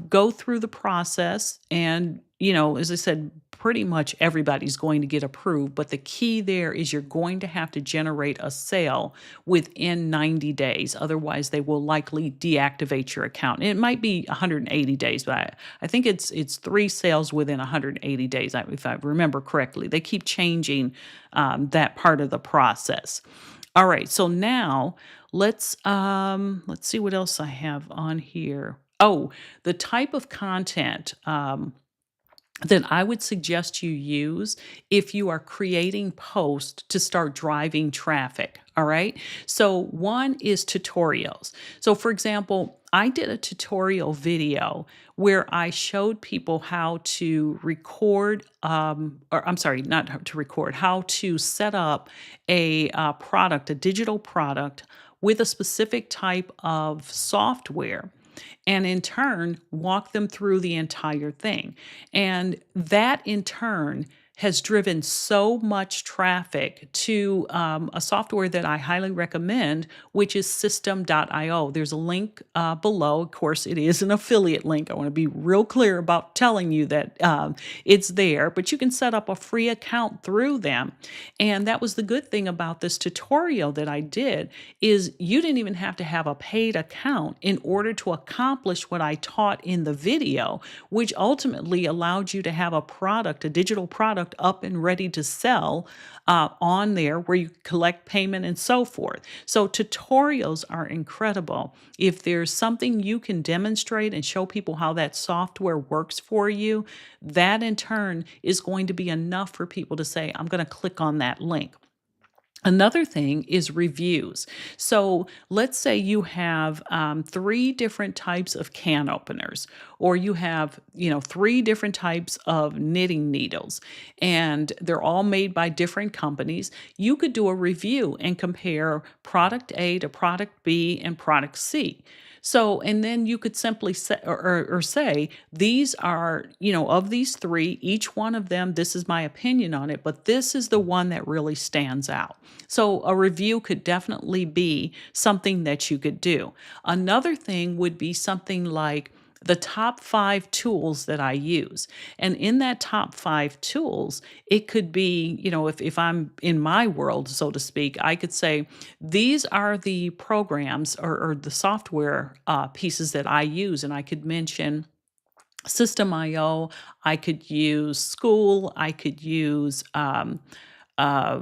go through the process. And, as I said, pretty much everybody's going to get approved. But the key there is you're going to have to generate a sale within 90 days. Otherwise, they will likely deactivate your account. And it might be 180 days, but I think it's 3 sales within 180 days, if I remember correctly. They keep changing that part of the process. All right, so now let's see what else I have on here. Oh, the type of content that I would suggest you use if you are creating posts to start driving traffic. All right. So, one is tutorials. So, for example, I did a tutorial video where I showed people how to record, or I'm sorry, not how to record, how to set up a digital product with a specific type of software and in turn walk them through the entire thing. And that in turn has driven so much traffic to a software that I highly recommend, which is System.io. There's a link below. Of course, it is an affiliate link. I want to be real clear about telling you that it's there, but you can set up a free account through them. And that was the good thing about this tutorial that I did is you didn't even have to have a paid account in order to accomplish what I taught in the video, which ultimately allowed you to have a product, a digital product up and ready to sell on there where you collect payment and so forth. So tutorials are incredible. If there's something you can demonstrate and show people how that software works for you, that in turn is going to be enough for people to say, I'm going to click on that link. Another thing is reviews. So let's say you have three different types of can openers, or you have, three different types of knitting needles, and they're all made by different companies. You could do a review and compare product A to product B and product C. So, and then you could simply say, or say, these are, of these three, each one of them, this is my opinion on it, but this is the one that really stands out. So, a review could definitely be something that you could do. Another thing would be something like, the top 5 tools that I use. And in that top 5 tools, it could be, if I'm in my world, so to speak, I could say, these are the programs or the software pieces that I use. And I could mention System.io, I could use School, I could use uh,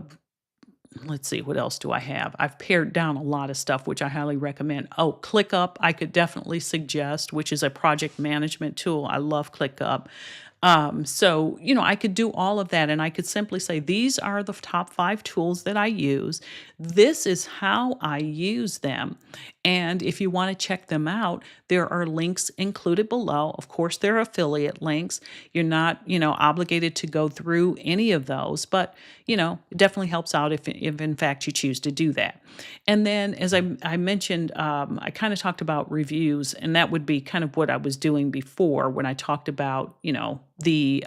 let's see, what else do I have? I've pared down a lot of stuff, which I highly recommend. Oh, ClickUp, I could definitely suggest, which is a project management tool. I love ClickUp. So, I could do all of that and I could simply say, these are the top 5 tools that I use. This is how I use them. And if you want to check them out, there are links included below. Of course, there are affiliate links. You're not, obligated to go through any of those, but, it definitely helps out if in fact you choose to do that. And then, as I mentioned, I kind of talked about reviews, and that would be kind of what I was doing before when I talked about, the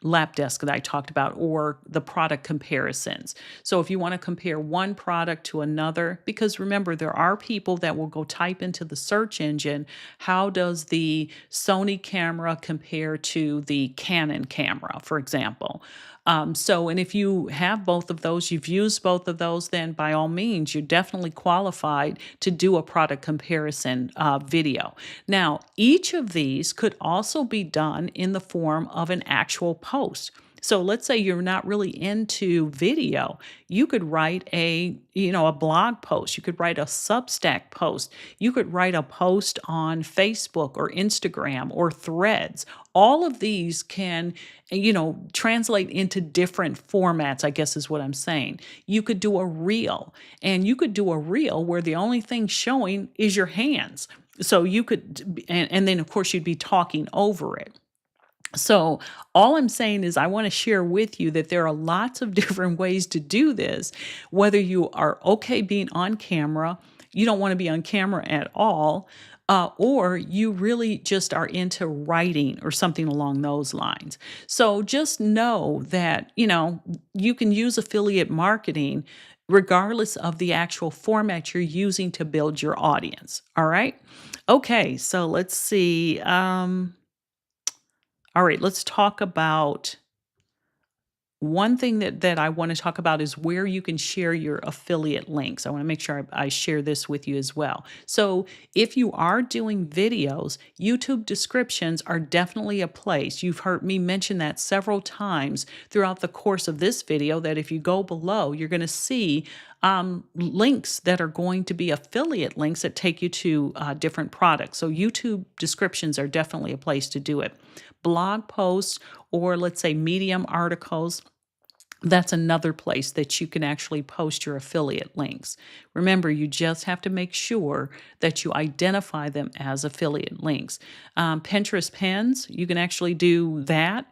lap desk that I talked about, or the product comparisons. So if you want to compare one product to another, because remember, there are people that will go type into the search engine, how does the Sony camera compare to the Canon camera, for example? And if you have both of those, you've used both of those, then by all means, you're definitely qualified to do a product comparison video. Now, each of these could also be done in the form of an actual post. So let's say you're not really into video. You could write a blog post. You could write a Substack post. You could write a post on Facebook or Instagram or Threads. All of these can, translate into different formats, I guess is what I'm saying. You could do a reel, and you could do a reel where the only thing showing is your hands. So you could, and then of course you'd be talking over it. So, all I'm saying is, I want to share with you that there are lots of different ways to do this, whether you are okay being on camera, you don't want to be on camera at all, or you really just are into writing or something along those lines. So, just know that, you can use affiliate marketing regardless of the actual format you're using to build your audience. All right. Okay. So, let's see. All right, let's talk about one thing that I want to talk about is where you can share your affiliate links. I want to make sure I share this with you as well. So, if you are doing videos, YouTube descriptions are definitely a place. You've heard me mention that several times throughout the course of this video, that if you go below, you're going to see links that are going to be affiliate links that take you to different products. So, YouTube descriptions are definitely a place to do it. Blog posts, or let's say Medium articles, that's another place that you can actually post your affiliate links. Remember, you just have to make sure that you identify them as affiliate links. Pinterest pins, you can actually do that.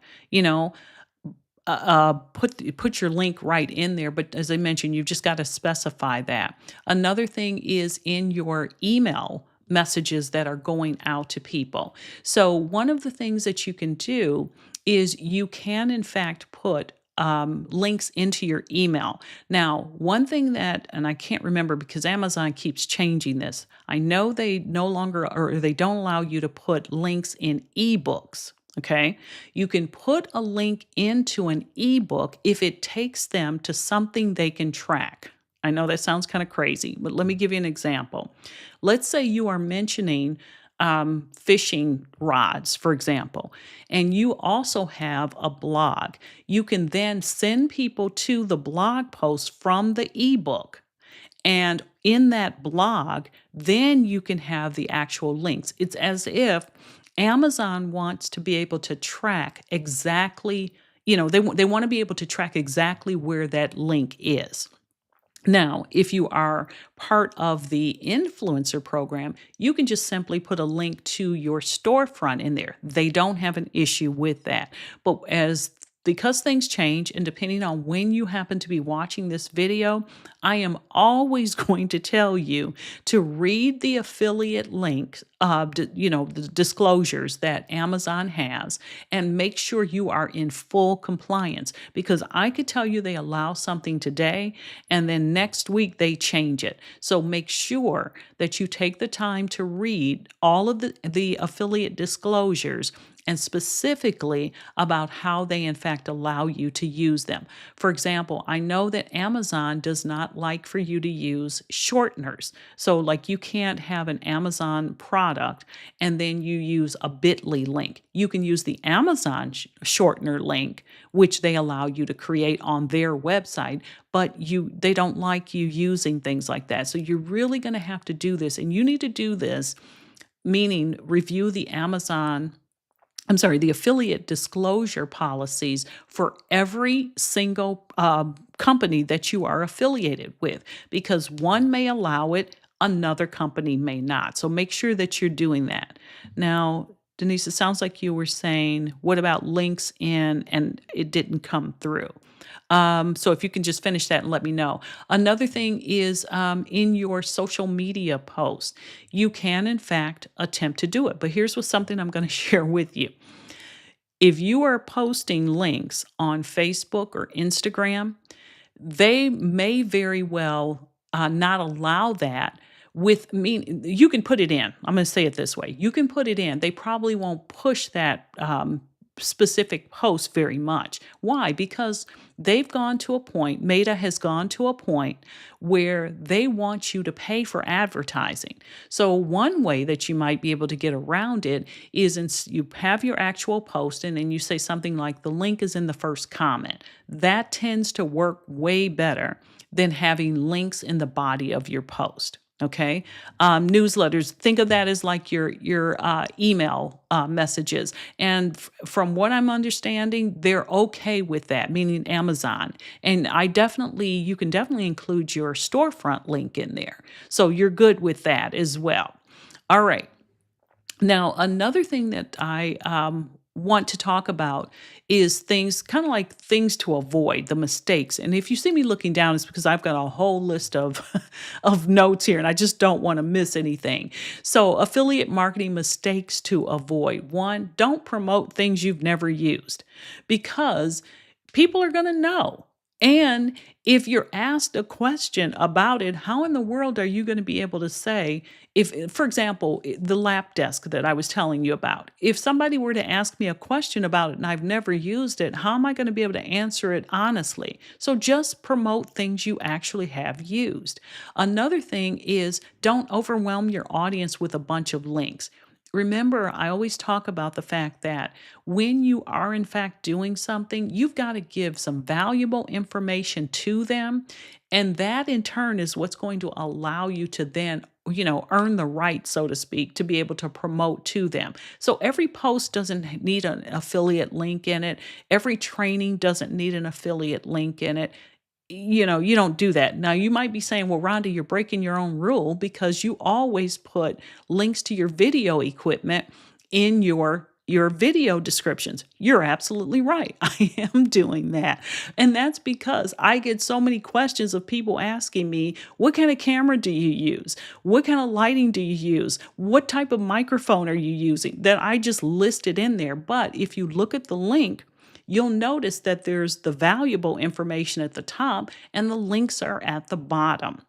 Put your link right in there, but as I mentioned, you've just got to specify that. Another thing is in your email messages that are going out to people. So one of the things that you can do is you can, in fact, put links into your email. Now, one thing that, and I can't remember because Amazon keeps changing this, I know they no longer, or they don't allow you to put links in ebooks. Okay. You can put a link into an ebook if it takes them to something they can track. I know that sounds kind of crazy, but let me give you an example. Let's say you are mentioning fishing rods, for example, and you also have a blog. You can then send people to the blog post from the ebook. And in that blog, then you can have the actual links. It's as if Amazon wants to be able to track exactly, they want to be able to track exactly where that link is. Now, if you are part of the influencer program, you can just simply put a link to your storefront in there. They don't have an issue with that. But as because things change and depending on when you happen to be watching this video, I am always going to tell you to read the affiliate links, the disclosures that Amazon has, and make sure you are in full compliance because I could tell you they allow something today and then next week they change it. So make sure that you take the time to read all of the affiliate disclosures and specifically about how they in fact allow you to use them. For example, I know that Amazon does not like for you to use shorteners. So like you can't have an Amazon product and then you use a bit.ly link. You can use the Amazon shortener link, which they allow you to create on their website, but they don't like you using things like that. So you're really going to have to do this, and you need to do this, meaning review the affiliate disclosure policies for every single company that you are affiliated with, because one may allow it, another company may not. So make sure that you're doing that. Now, Denise, it sounds like you were saying, what about links in, and it didn't come through. So if you can just finish that and let me know. Another thing is in your social media posts, you can in fact attempt to do it. But here's what's something I'm going to share with you. If you are posting links on Facebook or Instagram, they may very well not allow that. You can put it in. I'm going to say it this way. You can put it in. They probably won't push that specific post very much. Why? Because they've gone to a point, Meta has gone to a point where they want you to pay for advertising. So one way that you might be able to get around it is you have your actual post and then you say something like the link is in the first comment. That tends to work way better than having links in the body of your post. Okay. Newsletters, think of that as like your email messages. And from what I'm understanding, they're okay with that, meaning Amazon. And you can definitely include your storefront link in there. So you're good with that as well. All right. Now, another thing that I want to talk about is things kind of like things to avoid, the mistakes. And if you see me looking down, it's because I've got a whole list of of notes here and I just don't want to miss anything. So, affiliate marketing mistakes to avoid. One, don't promote things you've never used because people are going to know. And if you're asked a question about it, how in the world are you going to be able to say, if, for example, the lap desk that I was telling you about, if somebody were to ask me a question about it and I've never used it, how am I going to be able to answer it honestly? So just promote things you actually have used. Another thing is don't overwhelm your audience with a bunch of links. Remember, I always talk about the fact that when you are in fact doing something, you've got to give some valuable information to them. And that in turn is what's going to allow you to then, earn the right, so to speak, to be able to promote to them. So every post doesn't need an affiliate link in it. Every training doesn't need an affiliate link in it. You don't do that. Now, you might be saying, well, Rhonda, you're breaking your own rule because you always put links to your video equipment in your your video descriptions. You're absolutely right. I am doing that. And that's because I get so many questions of people asking me, what kind of camera do you use? What kind of lighting do you use? What type of microphone are you using? That I just listed in there. But if you look at the link, you'll notice that there's the valuable information at the top and the links are at the bottom.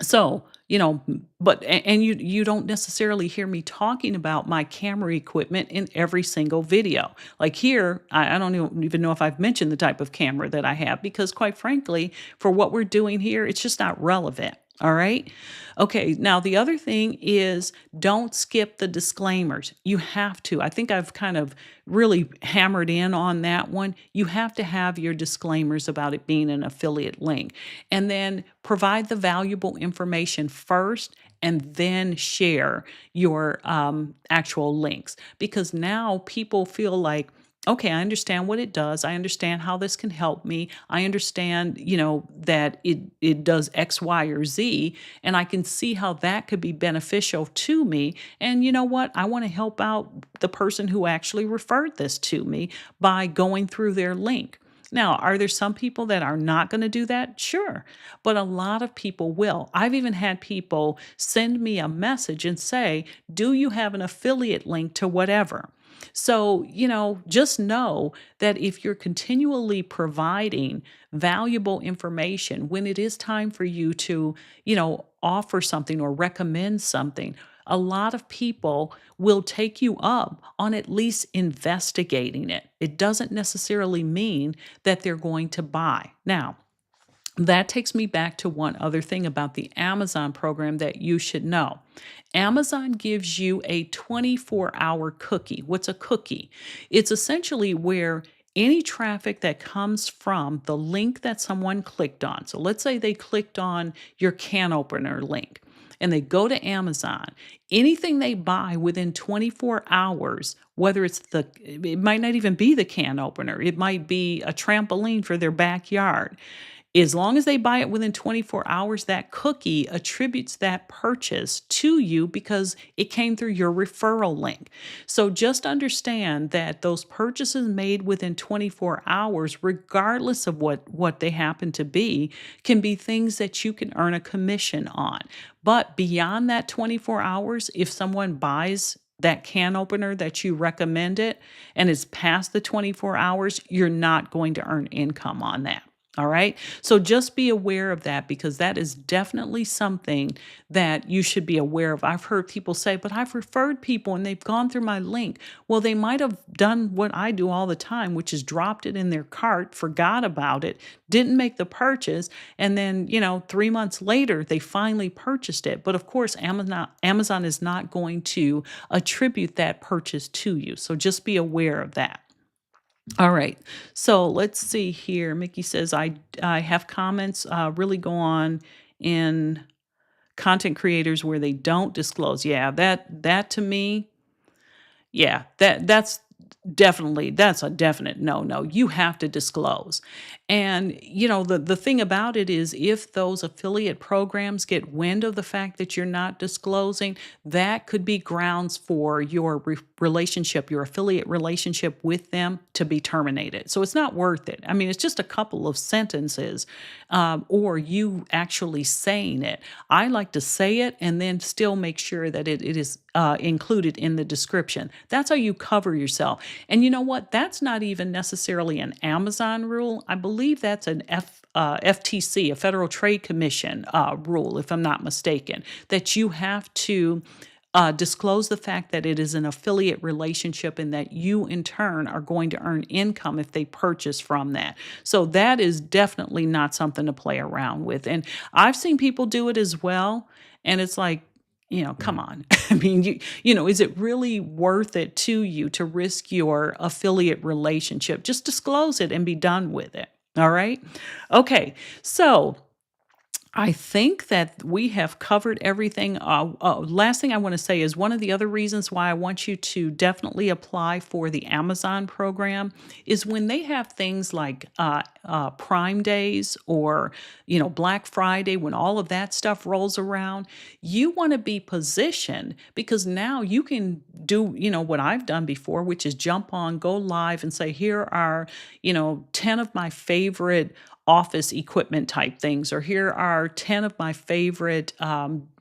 So, and you don't necessarily hear me talking about my camera equipment in every single video. Like here, I don't even know if I've mentioned the type of camera that I have because quite frankly, for what we're doing here, it's just not relevant. All right. Okay. Now, the other thing is don't skip the disclaimers. You have to. I think I've kind of really hammered in on that one. You have to have your disclaimers about it being an affiliate link and then provide the valuable information first and then share your actual links because now people feel like, okay, I understand what it does. I understand how this can help me. I understand, that it does X, Y, or Z, and I can see how that could be beneficial to me. And you know what? I want to help out the person who actually referred this to me by going through their link. Now, are there some people that are not going to do that? Sure. But a lot of people will. I've even had people send me a message and say, do you have an affiliate link to whatever? So, just know that if you're continually providing valuable information when it is time for you to, offer something or recommend something, a lot of people will take you up on at least investigating it. It doesn't necessarily mean that they're going to buy. Now, that takes me back to one other thing about the Amazon program that you should know. Amazon gives you a 24-hour cookie. What's a cookie? It's essentially where any traffic that comes from the link that someone clicked on. So let's say they clicked on your can opener link and they go to Amazon. Anything they buy within 24 hours, whether it might not even be the can opener, it might be a trampoline for their backyard. As long as they buy it within 24 hours, that cookie attributes that purchase to you because it came through your referral link. So just understand that those purchases made within 24 hours, regardless of what they happen to be, can be things that you can earn a commission on. But beyond that 24 hours, if someone buys that can opener that you recommended and is past the 24 hours, you're not going to earn income on that. All right. So just be aware of that because that is definitely something that you should be aware of. I've heard people say, but I've referred people and they've gone through my link. Well, they might have done what I do all the time, which is dropped it in their cart, forgot about it, didn't make the purchase. And then, 3 months later, they finally purchased it. But of course, Amazon is not going to attribute that purchase to you. So just be aware of that. All right. So let's see here. Mickey says, I have comments really go on in content creators where they don't disclose. Yeah, that to me, yeah, that's a definite no. You have to disclose. And the thing about it is if those affiliate programs get wind of the fact that you're not disclosing, that could be grounds for your relationship, your affiliate relationship with them to be terminated. So it's not worth it. I mean, it's just a couple of sentences or you actually saying it. I like to say it and then still make sure that it is included in the description. That's how you cover yourself. And you know what? That's not even necessarily an Amazon rule. I believe that's an FTC, a Federal Trade Commission rule, if I'm not mistaken, that you have to disclose the fact that it is an affiliate relationship and that you in turn are going to earn income if they purchase from that. So that is definitely not something to play around with. And I've seen people do it as well. And it's like, come on. I mean, is it really worth it to you to risk your affiliate relationship? Just disclose it and be done with it. All right. Okay. So I think that we have covered everything. Last thing I want to say is one of the other reasons why I want you to definitely apply for the Amazon program is when they have things like Prime Days or Black Friday, when all of that stuff rolls around, you want to be positioned because now you can do what I've done before, which is jump on, go live, and say here are 10 of my favorite office equipment type things, or here are 10 of my favorite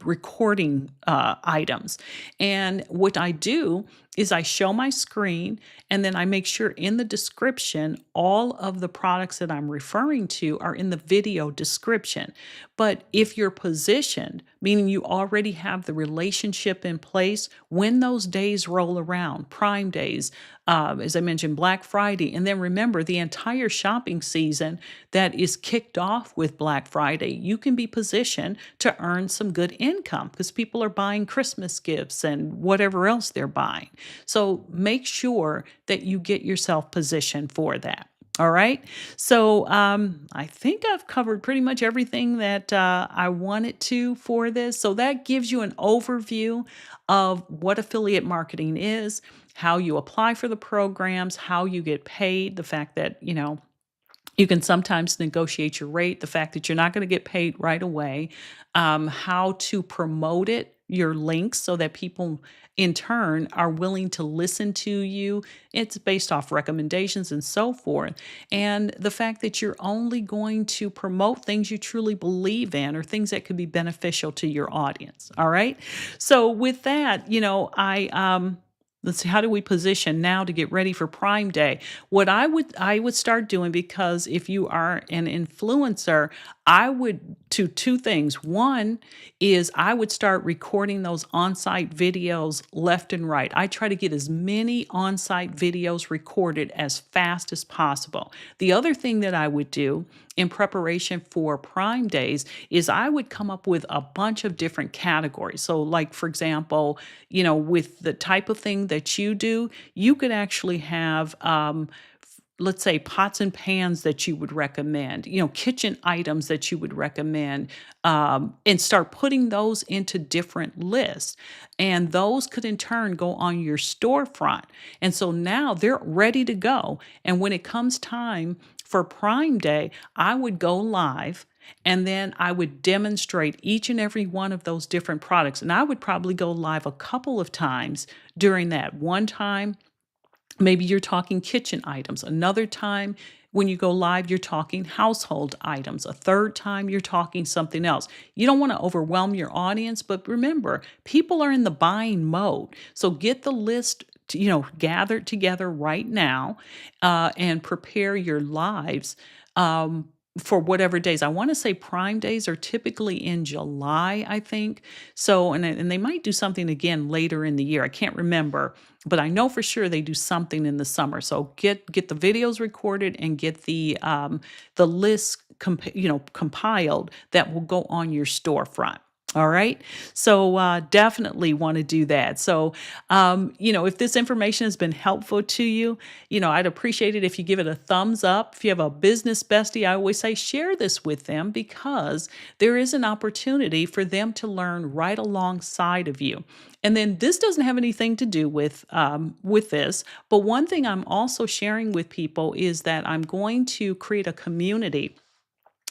recording items. And what I do is I show my screen and then I make sure in the description, all of the products that I'm referring to are in the video description. But if you're positioned, meaning you already have the relationship in place, when those days roll around, Prime Days, as I mentioned, Black Friday, and then remember the entire shopping season that is kicked off with Black Friday, you can be positioned to earn some good income because people are buying Christmas gifts and whatever else they're buying. So make sure that you get yourself positioned for that. All right. So I think I've covered pretty much everything that I wanted to for this. So that gives you an overview of what affiliate marketing is, how you apply for the programs, how you get paid, the fact that, you can sometimes negotiate your rate, the fact that you're not going to get paid right away, how to promote it, your links, so that people in turn are willing to listen to you. It's based off recommendations and so forth. And the fact that you're only going to promote things you truly believe in or things that could be beneficial to your audience. All right. So, with that, let's see, how do we position now to get ready for Prime Day? What I would start doing, because if you are an influencer, I would do two things. One is I would start recording those on-site videos left and right. I try to get as many on-site videos recorded as fast as possible. The other thing that I would do in preparation for Prime Days is I would come up with a bunch of different categories. So, like, for example, with the type of thing that you do, you could actually have, let's say, pots and pans that you would recommend, kitchen items that you would recommend, and start putting those into different lists. And those could in turn go on your storefront. And so now they're ready to go. And when it comes time for Prime Day, I would go live and then I would demonstrate each and every one of those different products. And I would probably go live a couple of times during that. One time, maybe you're talking kitchen items. Another time, when you go live, you're talking household items. A third time, you're talking something else. You don't want to overwhelm your audience, but remember, people are in the buying mode. So get the list, gathered together right now, and prepare your lives. For whatever days. I want to say Prime Days are typically in July, I think. So, and they might do something again later in the year. I can't remember, but I know for sure they do something in the summer. So get the videos recorded and get the list compiled that will go on your storefront. All right. So definitely want to do that. So, if this information has been helpful to you, I'd appreciate it if you give it a thumbs up. If you have a business bestie, I always say share this with them because there is an opportunity for them to learn right alongside of you. And then this doesn't have anything to do with this, but one thing I'm also sharing with people is that I'm going to create a community.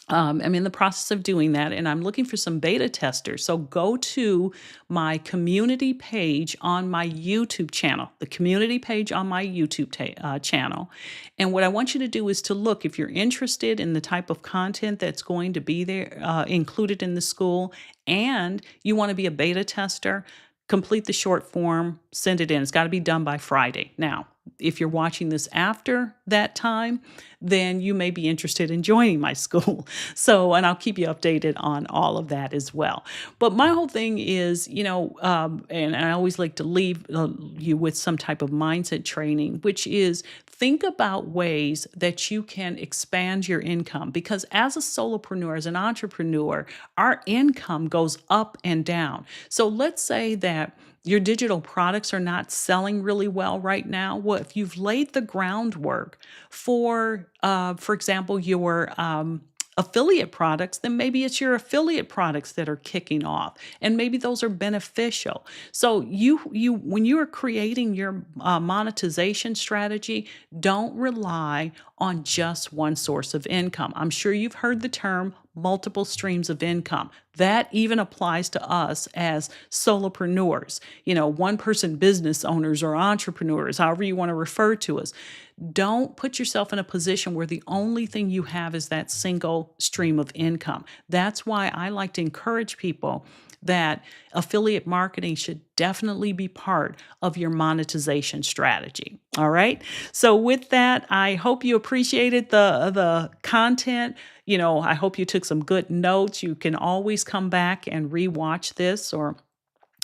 I'm in the process of doing that and I'm looking for some beta testers. So go to my community page on my YouTube channel, the community page on my YouTube channel. And what I want you to do is to look, if you're interested in the type of content that's going to be there, included in the school, and you want to be a beta tester, complete the short form, send it in. It's got to be done by Friday. Now, if you're watching this after that time, then you may be interested in joining my school. So, and I'll keep you updated on all of that as well. But my whole thing is, and I always like to leave you with some type of mindset training, which is think about ways that you can expand your income. Because as a solopreneur, as an entrepreneur, our income goes up and down. So let's say that your digital products are not selling really well right now. Well, if you've laid the groundwork for example, your affiliate products, then maybe it's your affiliate products that are kicking off, and maybe those are beneficial. So you when you are creating your monetization strategy, don't rely on just one source of income. I'm sure you've heard the term multiple streams of income. That even applies to us as solopreneurs, one person business owners or entrepreneurs, however you want to refer to us. Don't put yourself in a position where the only thing you have is that single stream of income. That's why I like to encourage people that affiliate marketing should definitely be part of your monetization strategy. All right. So with that, I hope you appreciated the content. I hope you took some good notes. You can always come back and rewatch this or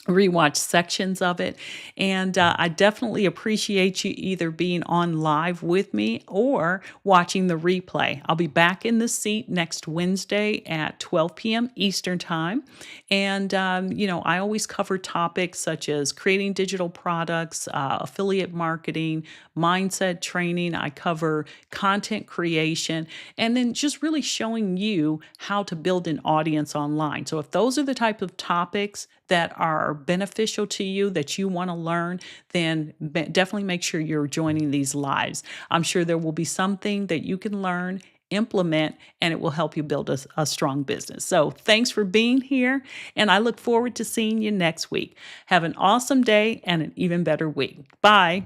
rewatch sections of it. And I definitely appreciate you either being on live with me or watching the replay. I'll be back in the seat next Wednesday at 12 p.m. Eastern Time. And, I always cover topics such as creating digital products, affiliate marketing, mindset training. I cover content creation, and then just really showing you how to build an audience online. So if those are the type of topics that are beneficial to you that you want to learn, then definitely make sure you're joining these lives. I'm sure there will be something that you can learn, implement, and it will help you build a strong business. So thanks for being here, and I look forward to seeing you next week. Have an awesome day and an even better week. Bye.